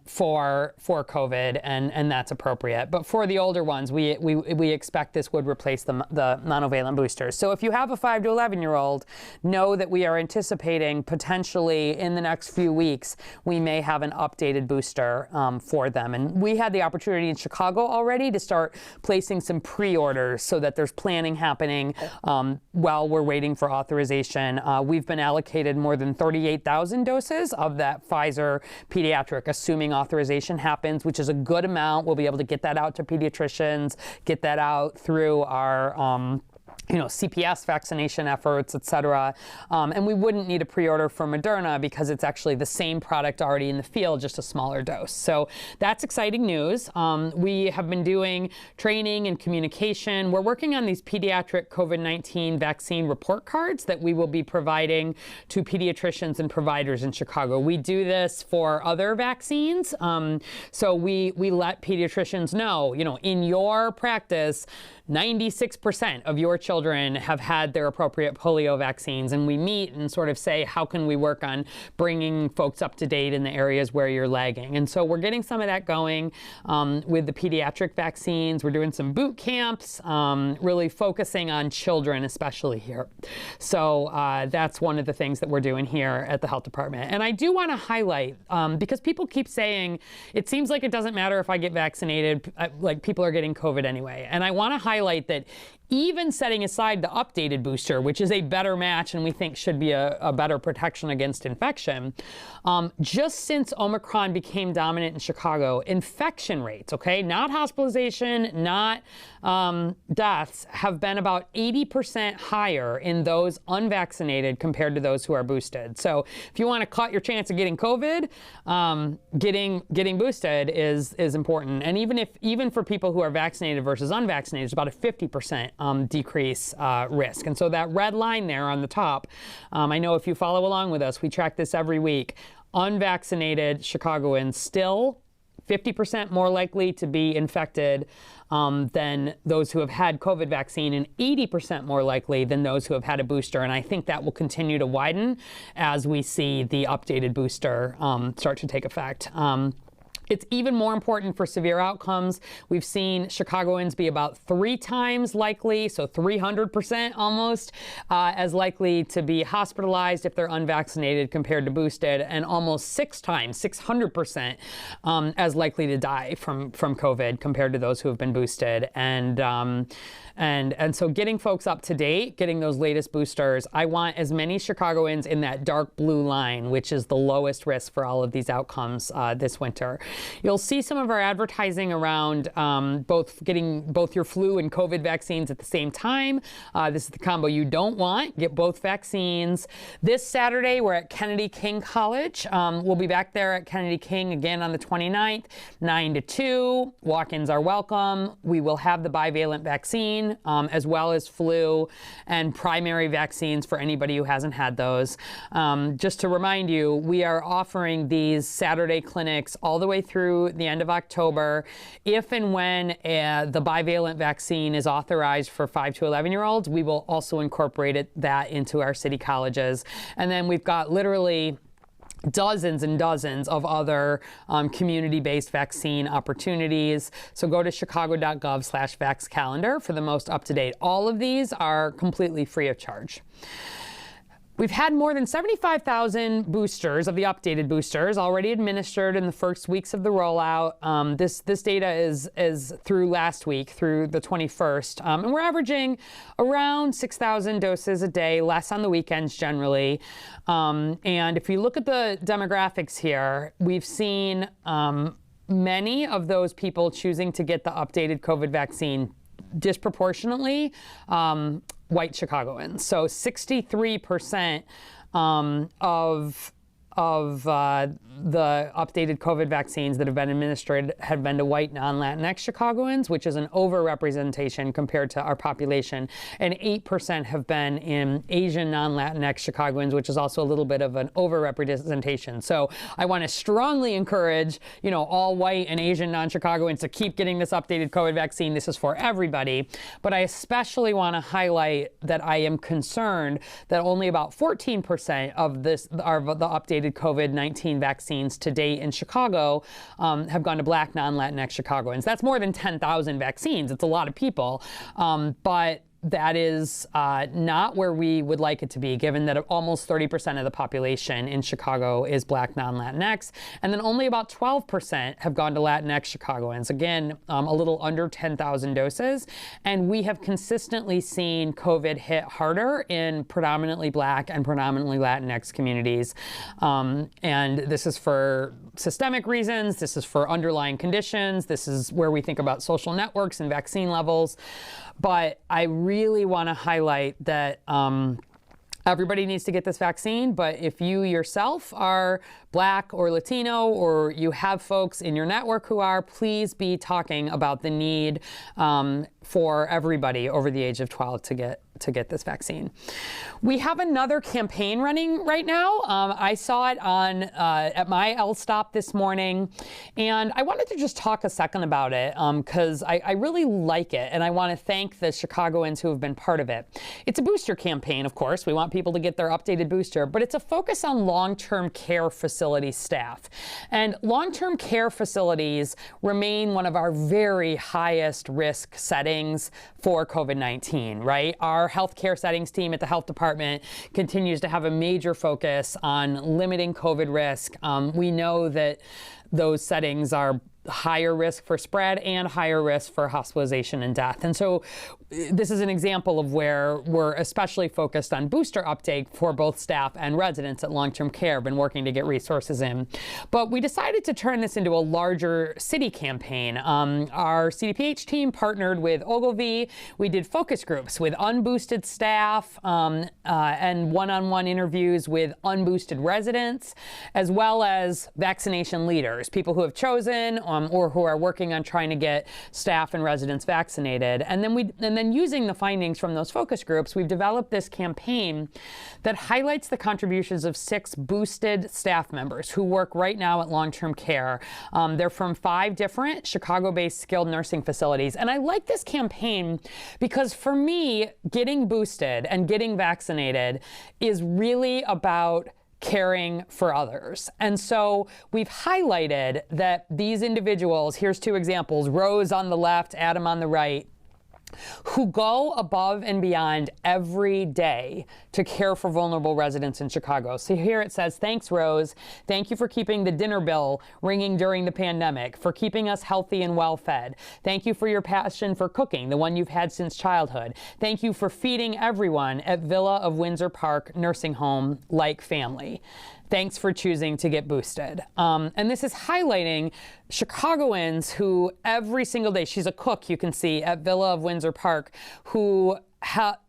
for COVID, and that's appropriate. But for the older ones, we expect this would replace the monovalent boosters. So if you have a 5 to 11-year-old, know that we are anticipating potentially in the next few weeks, we may have an updated booster for them. And we had the opportunity in Chicago already to start placing some pre-orders so that there's planning happening while we're waiting for authorization. We've been allocated more than 38,000 doses of that Pfizer pediatric, assuming authorization happens, which is a good amount. We'll be able to get that out to pediatricians, get that out through our CPS vaccination efforts, et cetera. And we wouldn't need a pre-order for Moderna because it's actually the same product already in the field, just a smaller dose. So that's exciting news. We have been doing training and communication. We're working on these pediatric COVID-19 vaccine report cards that we will be providing to pediatricians and providers in Chicago. We do this for other vaccines. So we let pediatricians know, in your practice, 96% of your children have had their appropriate polio vaccines, and we meet and sort of say, how can we work on bringing folks up to date in the areas where you're lagging? And so we're getting some of that going with the pediatric vaccines. We're doing some boot camps, really focusing on children, especially here. So that's one of the things that we're doing here at the health department. And I do want to highlight, because people keep saying, it seems like it doesn't matter if I get vaccinated, like people are getting COVID anyway. And I want to highlight that even setting aside the updated booster, which is a better match and we think should be a better protection against infection, just since Omicron became dominant in Chicago, infection rates, okay, not hospitalization, not deaths, have been about 80% higher in those unvaccinated compared to those who are boosted. So if you want to cut your chance of getting COVID, getting boosted is important. And even for people who are vaccinated versus unvaccinated, it's about a 50% decrease risk. And so that red line there on the top, I know if you follow along with us, we track this every week. Unvaccinated Chicagoans still 50% more likely to be infected than those who have had COVID vaccine, and 80% more likely than those who have had a booster. And I think that will continue to widen as we see the updated booster start to take effect. It's even more important for severe outcomes. We've seen Chicagoans be about 3 times likely, so 300% almost, as likely to be hospitalized if they're unvaccinated compared to boosted, and almost 6 times, 600%, as likely to die from COVID compared to those who have been boosted. And so getting folks up to date, getting those latest boosters, I want as many Chicagoans in that dark blue line, which is the lowest risk for all of these outcomes this winter. You'll see some of our advertising around getting both your flu and COVID vaccines at the same time. This is the combo you don't want. Get both vaccines. This Saturday, we're at Kennedy King College. We'll be back there at Kennedy King again on the 29th, 9 to 2. Walk-ins are welcome. We will have the bivalent vaccine, as well as flu and primary vaccines for anybody who hasn't had those. Just to remind you, we are offering these Saturday clinics all the way through the end of October. If and when the bivalent vaccine is authorized for 5 to 11-year-olds, we will also incorporate that into our city colleges. And then we've got literally dozens and dozens of other community-based vaccine opportunities. So go to chicago.gov/vaxcalendar for the most up-to-date. All of these are completely free of charge. We've had more than 75,000 boosters of the updated boosters already administered in the first weeks of the rollout. This data is through last week, through the 21st. And we're averaging around 6,000 doses a day, less on the weekends generally. And if you look at the demographics here, we've seen many of those people choosing to get the updated COVID vaccine disproportionately white Chicagoans. So 63% of the updated COVID vaccines that have been administered have been to white non-Latinx Chicagoans, which is an overrepresentation compared to our population. And 8% have been in Asian non-Latinx Chicagoans, which is also a little bit of an overrepresentation. So I want to strongly encourage, all white and Asian non-Chicagoans to keep getting this updated COVID vaccine. This is for everybody. But I especially want to highlight that I am concerned that only about 14% of the updated COVID-19 vaccines to date in Chicago have gone to Black non-Latinx Chicagoans. That's more than 10,000 vaccines. It's a lot of people, but that is not where we would like it to be, given that almost 30% of the population in Chicago is Black non-Latinx, and then only about 12% have gone to Latinx Chicagoans. Again, a little under 10,000 doses, and we have consistently seen COVID hit harder in predominantly Black and predominantly Latinx communities, and this is for systemic reasons. This is for underlying conditions. This is where we think about social networks and vaccine levels. But I really want to highlight that everybody needs to get this vaccine. But if you yourself are Black or Latino, or you have folks in your network who are, please be talking about the need for everybody over the age of 12 to get this vaccine. We have another campaign running right now. I saw it on at my LSTOP this morning, and I wanted to just talk a second about it because I really like it, and I want to thank the Chicagoans who have been part of it. It's a booster campaign, of course. We want people to get their updated booster, but it's a focus on long-term care facility staff. And long-term care facilities remain one of our very highest risk settings for COVID-19, right? Our healthcare settings team at the health department continues to have a major focus on limiting COVID risk. We know that those settings are higher risk for spread and higher risk for hospitalization and death. And so this is an example of where we're especially focused on booster uptake for both staff and residents at long-term care, been working to get resources in. But we decided to turn this into a larger city campaign. Our CDPH team partnered with Ogilvy. We did focus groups with unboosted staff and one-on-one interviews with unboosted residents, as well as vaccination leaders, people who have chosen or who are working on trying to get staff and residents vaccinated. And then using the findings from those focus groups, we've developed this campaign that highlights the contributions of 6 boosted staff members who work right now at long-term care. They're from 5 different Chicago-based skilled nursing facilities. And I like this campaign because for me, getting boosted and getting vaccinated is really about caring for others. And so we've highlighted that these individuals, here's 2 examples, Rose on the left, Adam on the right, who go above and beyond every day to care for vulnerable residents in Chicago. So here it says, thanks, Rose. Thank you for keeping the dinner bell ringing during the pandemic, for keeping us healthy and well-fed. Thank you for your passion for cooking, the one you've had since childhood. Thank you for feeding everyone at Villa of Windsor Park Nursing Home like family. Thanks for choosing to get boosted. And this is highlighting Chicagoans who every single day, she's a cook, you can see, at Villa of Windsor Park, who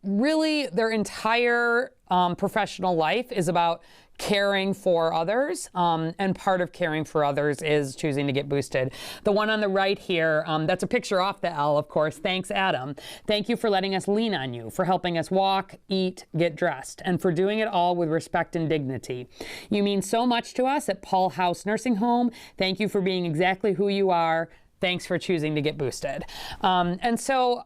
really their entire professional life is about caring for others, and part of caring for others is choosing to get boosted. The one on the right here, that's a picture off the L, of course. Thanks, Adam. Thank you for letting us lean on you, for helping us walk, eat, get dressed, and for doing it all with respect and dignity. You mean so much to us at Paul House Nursing Home. Thank you for being exactly who you are. Thanks for choosing to get boosted. And so,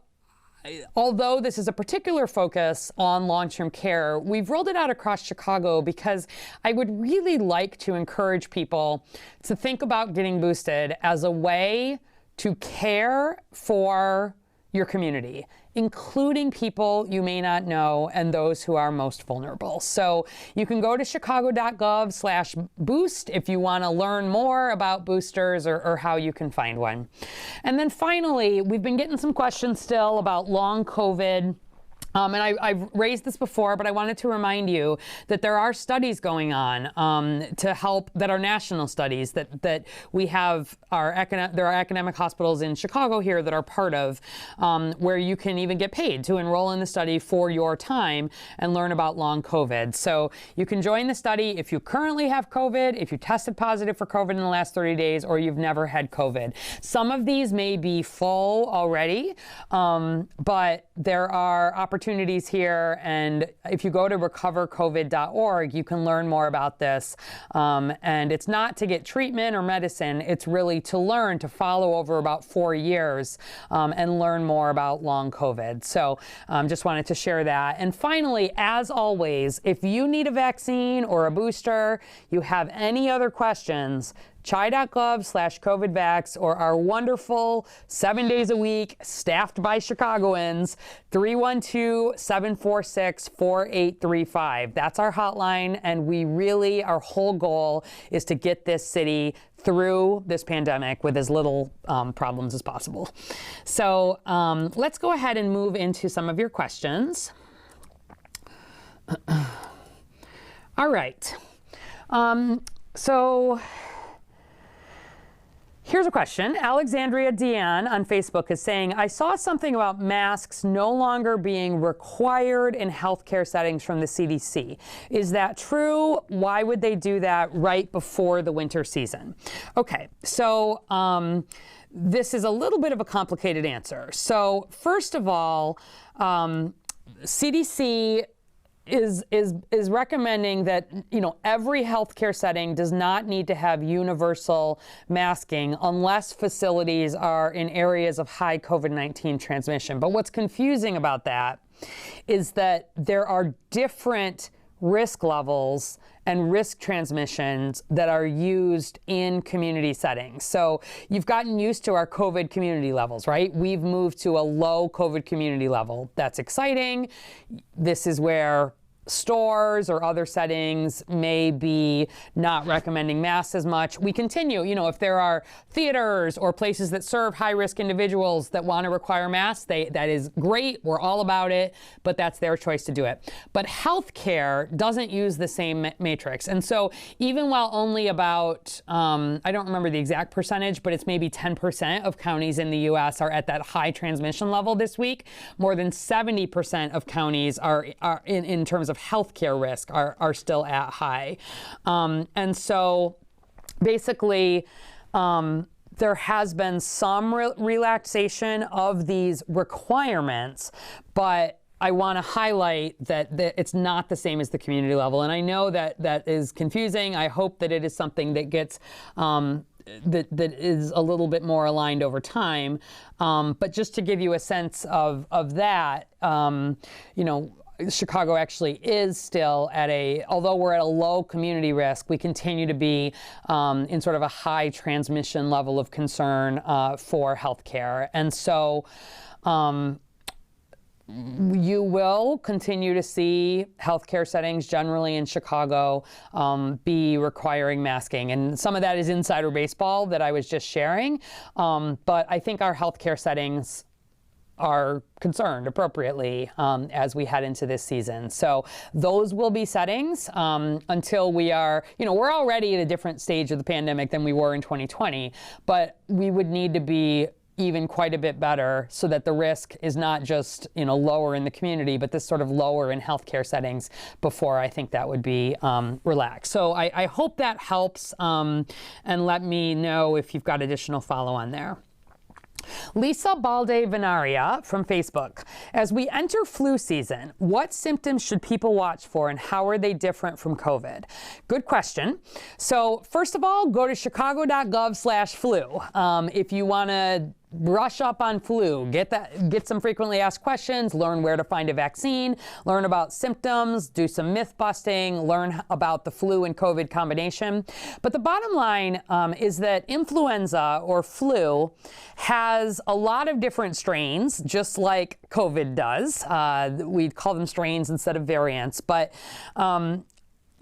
although this is a particular focus on long-term care, we've rolled it out across Chicago because I would really like to encourage people to think about getting boosted as a way to care for your community, including people you may not know and those who are most vulnerable. So you can go to chicago.gov/boost if you want to learn more about boosters or how you can find one. And then finally, we've been getting some questions still about long COVID. And I've raised this before, but I wanted to remind you that there are studies going on to help, that are national studies that we have. There are academic hospitals in Chicago here that are part of, where you can even get paid to enroll in the study for your time and learn about long COVID. So you can join the study if you currently have COVID, if you tested positive for COVID in the last 30 days, or you've never had COVID. Some of these may be full already, but there are opportunities here, and if you go to recovercovid.org, you can learn more about this. And it's not to get treatment or medicine, it's really to learn, to follow over about 4 years and learn more about long COVID. So just wanted to share that. And finally, as always, if you need a vaccine or a booster, you have any other questions, chi.gov/COVIDVax, or our wonderful 7 days a week, staffed by Chicagoans, 312-746-4835. That's our hotline, and our whole goal is to get this city through this pandemic with as little problems as possible. So let's go ahead and move into some of your questions. All right. So here's a question. Alexandria Deanne on Facebook is saying, I saw something about masks no longer being required in healthcare settings from the CDC. Is that true? Why would they do that right before the winter season? Okay, so this is a little bit of a complicated answer. So first of all, CDC is recommending that, every healthcare setting does not need to have universal masking unless facilities are in areas of high COVID-19 transmission. But what's confusing about that is that there are different risk levels and risk transmissions that are used in community settings. So you've gotten used to our COVID community levels, right? We've moved to a low COVID community level. That's exciting. This is where stores or other settings may be not recommending masks as much. We continue, if there are theaters or places that serve high-risk individuals that want to require masks, that is great. We're all about it, but that's their choice to do it. But healthcare doesn't use the same matrix. And so even while only about, I don't remember the exact percentage, but it's maybe 10% of counties in the U.S. are at that high transmission level this week, more than 70% of counties are in terms of healthcare risk are still at high. And so basically, there has been some relaxation of these requirements, but I want to highlight that it's not the same as the community level. And I know that is confusing. I hope that it is something that gets that is a little bit more aligned over time. But just to give you a sense of that, Chicago actually is still although we're at a low community risk, we continue to be in sort of a high transmission level of concern for healthcare. And so you will continue to see healthcare settings generally in Chicago be requiring masking. And some of that is insider baseball that I was just sharing. But I think our healthcare settings are concerned appropriately as we head into this season. So those will be settings until we are, we're already at a different stage of the pandemic than we were in 2020, but we would need to be even quite a bit better so that the risk is not just, lower in the community, but this sort of lower in healthcare settings before I think that would be relaxed. So I hope that helps, and let me know if you've got additional follow-on there. Lisa Balde Venaria from Facebook. As we enter flu season, what symptoms should people watch for and how are they different from COVID? Good question. So first of all, go to chicago.gov/flu. If you want to brush up on flu, get some frequently asked questions, learn where to find a vaccine, learn about symptoms, do some myth busting, learn about the flu and COVID combination. But the bottom line is that influenza or flu has a lot of different strains, just like COVID does. We'd call them strains instead of variants, but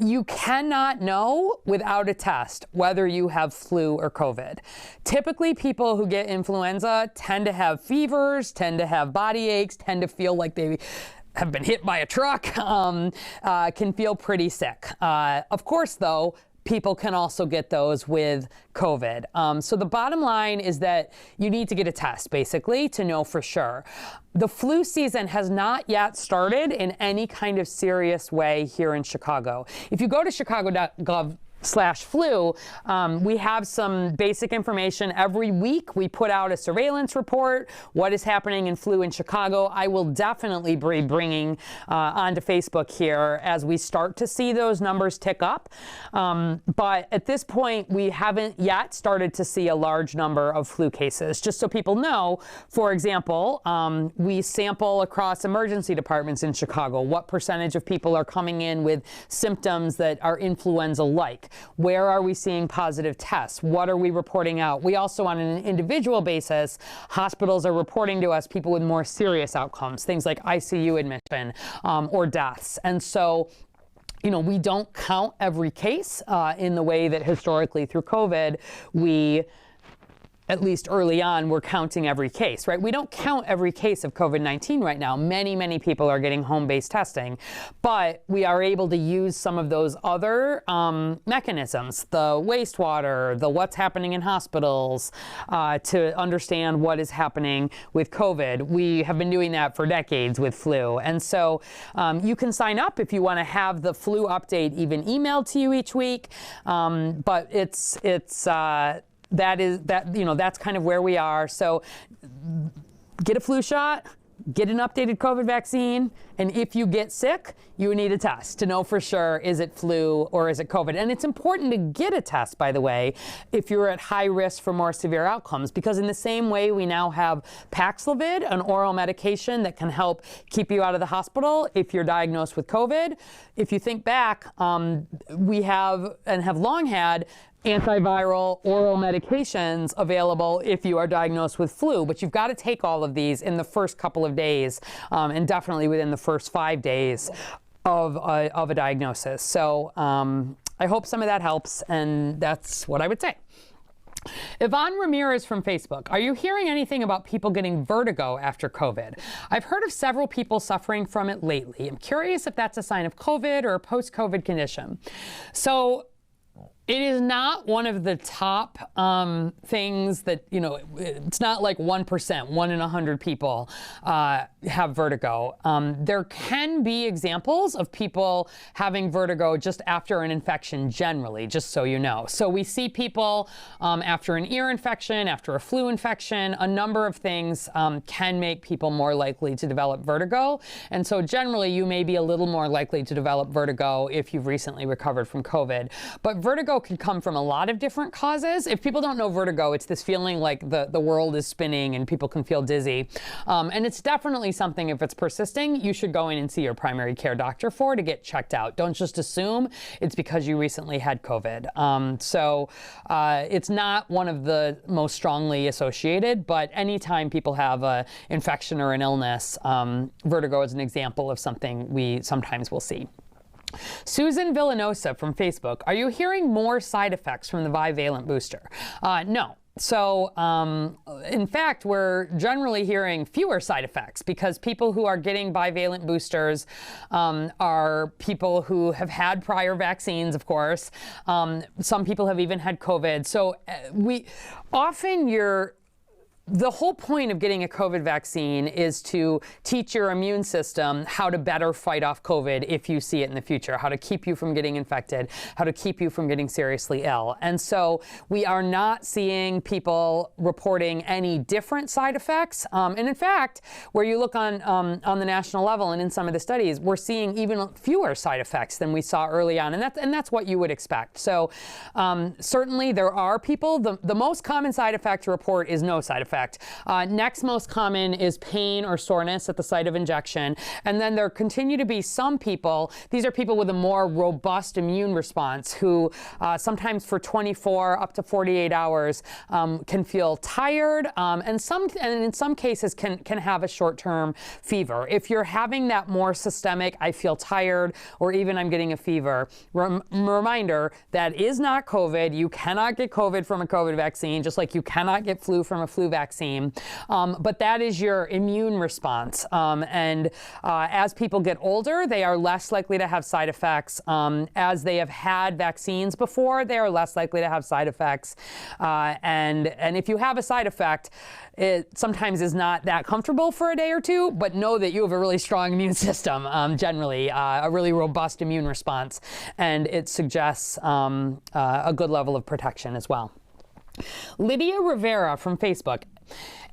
you cannot know without a test whether you have flu or COVID. Typically, people who get influenza tend to have fevers, tend to have body aches, tend to feel like they have been hit by a truck, can feel pretty sick. Of course, though, people can also get those with COVID. So the bottom line is that you need to get a test, basically, to know for sure. The flu season has not yet started in any kind of serious way here in Chicago. If you go to chicago.gov/flu, we have some basic information. Every week we put out a surveillance report, what is happening in flu in Chicago. I will definitely be bringing onto Facebook here as we start to see those numbers tick up. But at this point, we haven't yet started to see a large number of flu cases. Just so people know, for example, we sample across emergency departments in Chicago. What percentage of people are coming in with symptoms that are influenza-like? Where are we seeing positive tests? What are we reporting out? We also, on an individual basis, hospitals are reporting to us people with more serious outcomes, things like ICU admission or deaths. And so, we don't count every case in the way that historically through COVID, at least early on, we're counting every case, right? We don't count every case of COVID-19 right now. Many, many people are getting home-based testing, but we are able to use some of those other mechanisms, the wastewater, the what's happening in hospitals, to understand what is happening with COVID. We have been doing that for decades with flu. And so you can sign up if you want to have the flu update even emailed to you each week. But that's kind of where we are. So get a flu shot, get an updated COVID vaccine, and if you get sick, you need a test to know for sure, is it flu or is it COVID? And it's important to get a test, by the way, if you're at high risk for more severe outcomes, because in the same way we now have Paxlovid, an oral medication that can help keep you out of the hospital if you're diagnosed with COVID. If you think back, we have and have long had antiviral oral medications available if you are diagnosed with flu, but you've got to take all of these in the first couple of days, and definitely within the first 5 days of a diagnosis. So I hope some of that helps, and that's what I would say. Yvonne Ramirez from Facebook. Are you hearing anything about people getting vertigo after COVID? I've heard of several people suffering from it lately. I'm curious if that's a sign of COVID or a post-COVID condition. So it is not one of the top things that, it's not like 1%, 1 in 100 people have vertigo. There can be examples of people having vertigo just after an infection generally, just so you know. So we see people after an ear infection, after a flu infection, a number of things can make people more likely to develop vertigo. And so generally you may be a little more likely to develop vertigo if you've recently recovered from COVID. But vertigo can come from a lot of different causes. If people don't know vertigo, it's this feeling like the world is spinning and people can feel dizzy. And it's definitely something, if it's persisting, you should go in and see your primary care doctor to get checked out. Don't just assume it's because you recently had COVID. It's not one of the most strongly associated, but anytime people have an infection or an illness, vertigo is an example of something we sometimes will see. Susan Villanosa from Facebook. Are you hearing more side effects from the bivalent booster? No. So, in fact, we're generally hearing fewer side effects because people who are getting bivalent boosters are people who have had prior vaccines, of course. Some people have even had COVID. So the whole point of getting a COVID vaccine is to teach your immune system how to better fight off COVID if you see it in the future, how to keep you from getting infected, how to keep you from getting seriously ill. And so we are not seeing people reporting any different side effects. And in fact, where you look on the national level and in some of the studies, we're seeing even fewer side effects than we saw early on. And that's what you would expect. So certainly there are people, the most common side effect to report is no side effects. effect. Next most common is pain or soreness at the site of injection. And then there continue to be some people, these are people with a more robust immune response who sometimes for 24 up to 48 hours can feel tired and in some cases can have a short-term fever. If you're having that more systemic, I feel tired, or even I'm getting a fever, reminder, that is not COVID. You cannot get COVID from a COVID vaccine, just like you cannot get flu from a flu vaccine. But that is your immune response. As people get older, they are less likely to have side effects. As they have had vaccines before, they are less likely to have side effects. And if you have a side effect, it sometimes is not that comfortable for a day or two, but know that you have a really strong immune system, generally, a really robust immune response, and it suggests a good level of protection as well. Lydia Rivera from Facebook.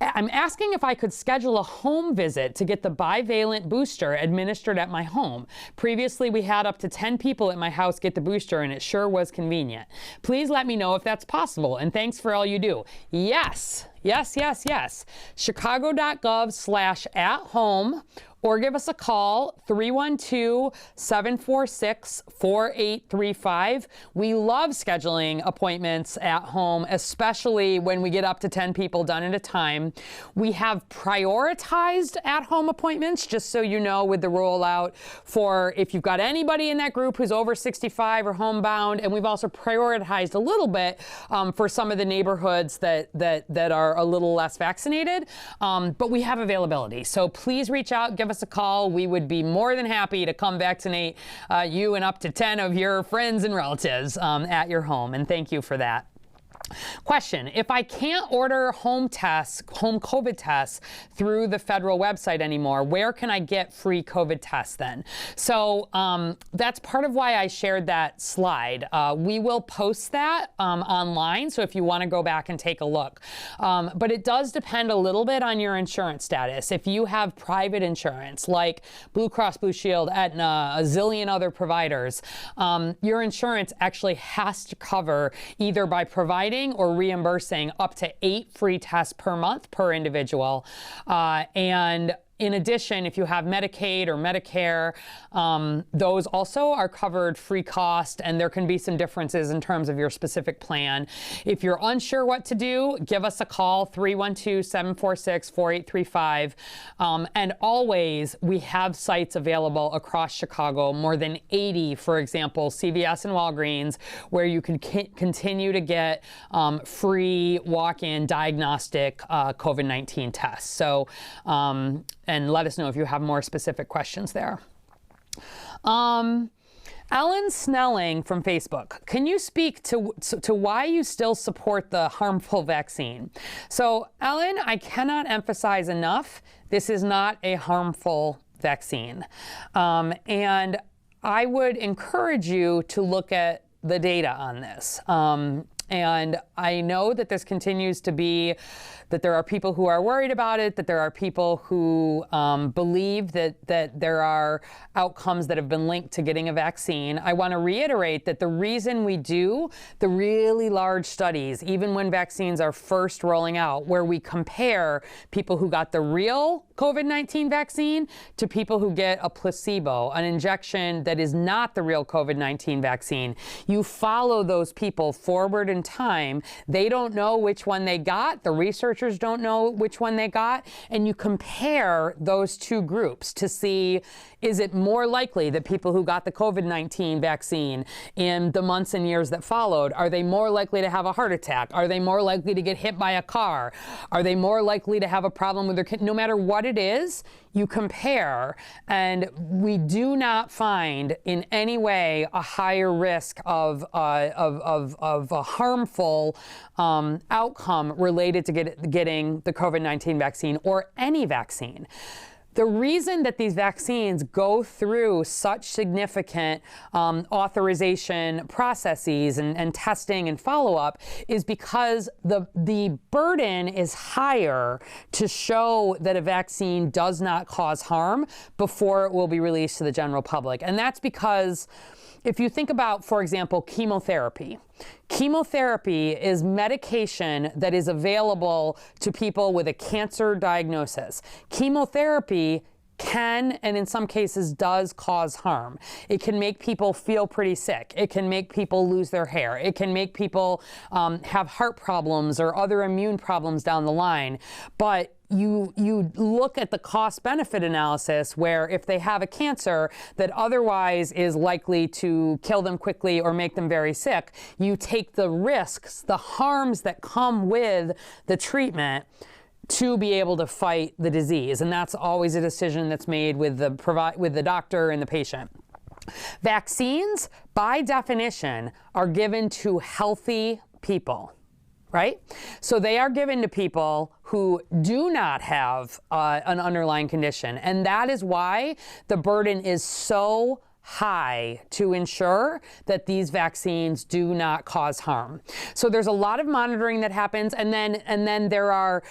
I'm asking if I could schedule a home visit to get the bivalent booster administered at my home. Previously, we had up to 10 people at my house get the booster, and it sure was convenient. Please let me know if that's possible, and thanks for all you do. Yes, yes, yes, yes. Chicago.gov/at-home, or give us a call, 312-746-4835. We love scheduling appointments at home, especially when we get up to 10 people done at a time. We have prioritized at-home appointments, just so you know, with the rollout for if you've got anybody in that group who's over 65 or homebound, and we've also prioritized a little bit for some of the neighborhoods that are a little less vaccinated, but we have availability. So please reach out, give us a call. We would be more than happy to come vaccinate you and up to 10 of your friends and relatives at your home, and thank you for that. Question: if I can't order home COVID tests through the federal website anymore, where can I get free COVID tests then? So that's part of why I shared that slide. We will post that online, so if you want to go back and take a look. But it does depend a little bit on your insurance status. If you have private insurance like Blue Cross Blue Shield, Aetna, a zillion other providers, your insurance actually has to cover, either by providing or reimbursing, up to 8 free tests per month per individual. And in addition, if you have Medicaid or Medicare, those also are covered free cost, and there can be some differences in terms of your specific plan. If you're unsure what to do, give us a call, 312-746-4835. And always, we have sites available across Chicago, more than 80, for example, CVS and Walgreens, where you can continue to get free walk-in diagnostic COVID-19 tests. So, and let us know if you have more specific questions there. Ellen Snelling from Facebook. Can you speak to why you still support the harmful vaccine? So, Ellen, I cannot emphasize enough, this is not a harmful vaccine. And I would encourage you to look at the data on this. And I know that this continues to be, that there are people who are worried about it, that there are people who believe that there are outcomes that have been linked to getting a vaccine. I want to reiterate that the reason we do the really large studies, even when vaccines are first rolling out, where we compare people who got the real COVID-19 vaccine to people who get a placebo, an injection that is not the real COVID-19 vaccine. You follow those people forward in time. They don't know which one they got. The researchers don't know which one they got. And you compare those two groups to see, is it more likely that people who got the COVID-19 vaccine in the months and years that followed, are they more likely to have a heart attack? Are they more likely to get hit by a car? Are they more likely to have a problem with their kid? No matter what it is, you compare, and we do not find in any way a higher risk of a harmful outcome related to getting the COVID-19 vaccine or any vaccine. The reason that these vaccines go through such significant authorization processes and testing and follow-up is because the burden is higher to show that a vaccine does not cause harm before it will be released to the general public. And that's because if you think about, for example, chemotherapy, Chemotherapy is medication that is available to people with a cancer diagnosis. Chemotherapy can, and in some cases does, cause harm. It can make people feel pretty sick. It can make people lose their hair. It can make people have heart problems or other immune problems down the line. But you look at the cost-benefit analysis where if they have a cancer that otherwise is likely to kill them quickly or make them very sick, you take the risks, the harms that come with the treatment to be able to fight the disease. And that's always a decision that's made with the doctor and the patient. Vaccines, by definition, are given to healthy people, right? So they are given to people who do not have an underlying condition. And that is why the burden is so high to ensure that these vaccines do not cause harm. So there's a lot of monitoring that happens, and then there are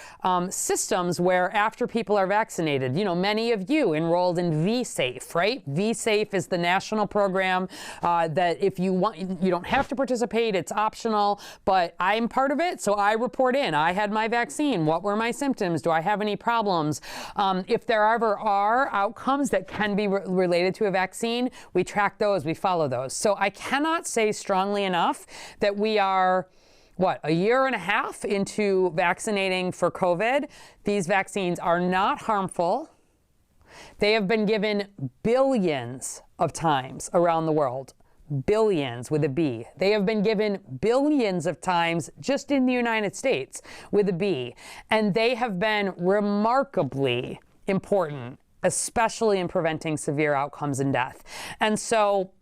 systems where after people are vaccinated, you know, many of you enrolled in VSafe, right? VSafe is the national program that if you want, you don't have to participate, it's optional, but I'm part of it, so I report in. I had my vaccine. What were my symptoms? Do I have any problems? If there ever are outcomes that can be related to a vaccine, we track those, we follow those. So I cannot say strongly enough that we are, a year and a half into vaccinating for COVID. These vaccines are not harmful. They have been given billions of times around the world. Billions with a B. They have been given billions of times just in the United States with a B. And they have been remarkably important, especially in preventing severe outcomes and death. And so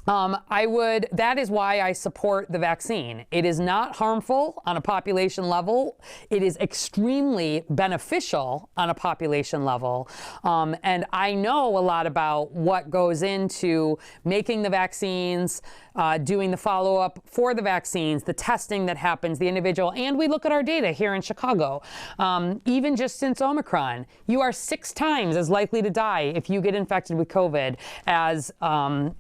that is why I support the vaccine. It is not harmful on a population level. It is extremely beneficial on a population level. And I know a lot about what goes into making the vaccines, doing the follow-up for the vaccines, the testing that happens, the individual, and we look at our data here in Chicago. Even just since Omicron, you are 6 times as likely to die if you get infected with COVID as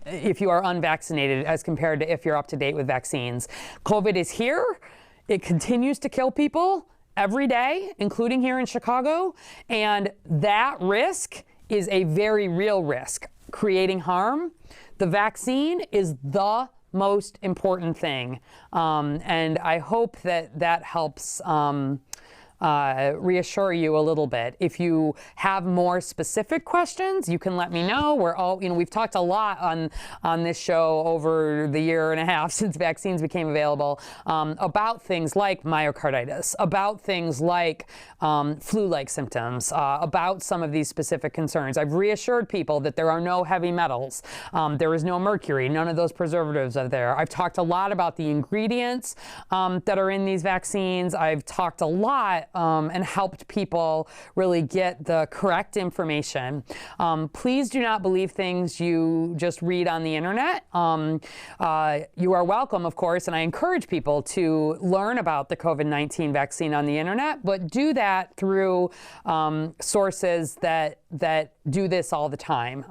if you are unvaccinated as compared to if you're up to date with vaccines. COVID is here. It continues to kill people every day, including here in Chicago. And that risk is a very real risk, creating harm. The vaccine is the most important thing. And I hope that that helps reassure you a little bit. If you have more specific questions, you can let me know. We've talked a lot on this show over the year and a half since vaccines became available about things like myocarditis, about things like flu-like symptoms, about some of these specific concerns. I've reassured people that there are no heavy metals. There is no mercury. None of those preservatives are there. I've talked a lot about the ingredients that are in these vaccines. I've talked a lot and helped people really get the correct information. Please do not believe things you just read on the internet. You are welcome, of course, and I encourage people to learn about the COVID-19 vaccine on the internet, but do that through sources that do this all the time,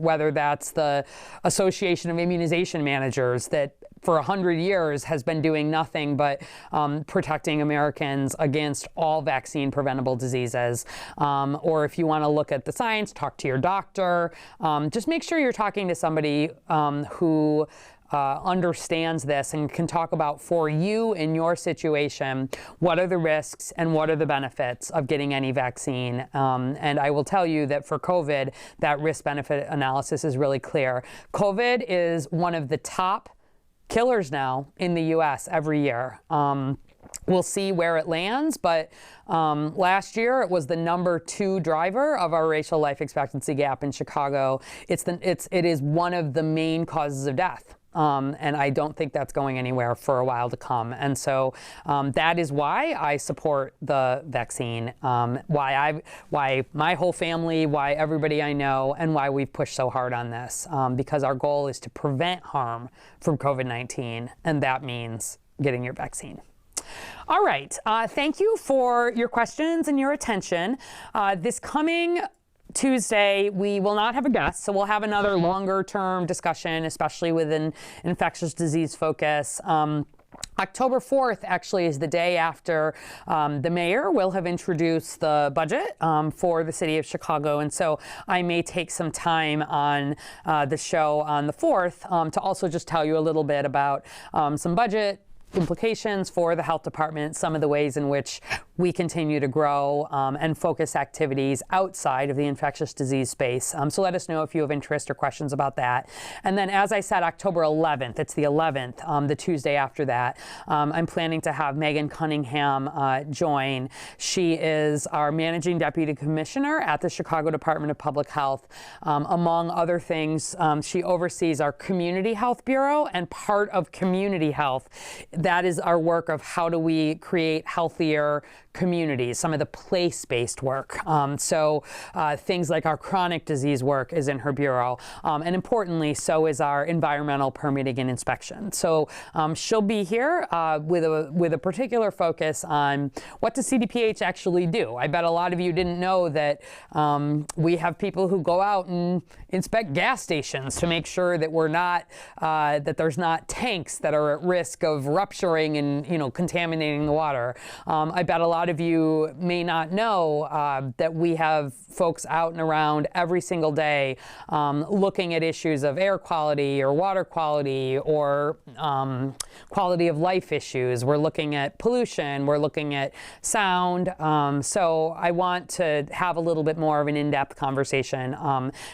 whether that's the Association of Immunization Managers that for 100 years has been doing nothing but protecting Americans against all vaccine preventable diseases. Or if you want to look at the science, talk to your doctor. Just make sure you're talking to somebody who understands this and can talk about for you in your situation, what are the risks and what are the benefits of getting any vaccine. And I will tell you that for COVID, that risk-benefit analysis is really clear. COVID is one of the top killers now in the U.S. every year. We'll see where it lands, but last year it was the #2 driver of our racial life expectancy gap in Chicago. It is one of the main causes of death. And I don't think that's going anywhere for a while to come. And so that is why I support the vaccine, why my whole family, why everybody I know, and why we've pushed so hard on this, because our goal is to prevent harm from COVID-19, and that means getting your vaccine. All right. Thank you for your questions and your attention. This coming Tuesday, we will not have a guest, so we'll have another longer-term discussion, especially with an infectious disease focus. October 4th actually is the day after the mayor will have introduced the budget for the city of Chicago. And so I may take some time on the show on the 4th to also just tell you a little bit about some budget implications for the health department, some of the ways in which we continue to grow and focus activities outside of the infectious disease space. So let us know if you have interest or questions about that. And then, as I said, October 11th, it's the 11th, the Tuesday after that, I'm planning to have Megan Cunningham join. She is our Managing Deputy Commissioner at the Chicago Department of Public Health. Among other things, she oversees our Community Health Bureau, and part of community health, that is our work of how do we create healthier communities, some of the place-based work. So things like our chronic disease work is in her bureau. And importantly, so is our environmental permitting and inspection. So she'll be here with a particular focus on what does CDPH actually do. I bet a lot of you didn't know that we have people who go out and inspect gas stations to make sure that we're not, that there's not tanks that are at risk of rupturing and, contaminating the water. I bet a lot of you may not know that we have folks out and around every single day looking at issues of air quality or water quality or quality of life issues. We're looking at pollution. We're looking at sound. So I want to have a little bit more of an in-depth conversation.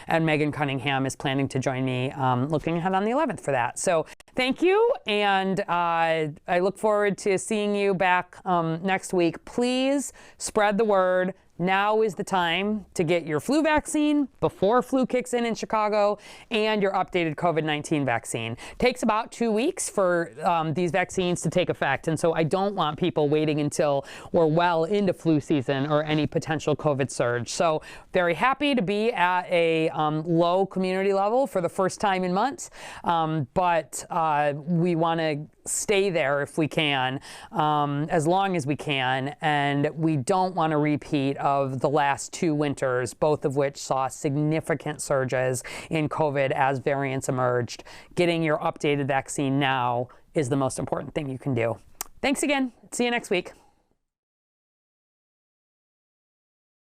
And Megan Cunningham is planning to join me looking ahead on the 11th for that. So thank you. And I look forward to seeing you back next week. Please spread the word. Now is the time to get your flu vaccine before flu kicks in Chicago, and your updated COVID-19 vaccine. It takes about 2 weeks for these vaccines to take effect, and so I don't want people waiting until we're well into flu season or any potential COVID surge. So very happy to be at a low community level for the first time in months, but we want to stay there if we can, as long as we can, and we don't want a repeat of the last 2 winters, both of which saw significant surges in COVID as variants emerged. Getting your updated vaccine now is the most important thing you can do. Thanks again. See you next week.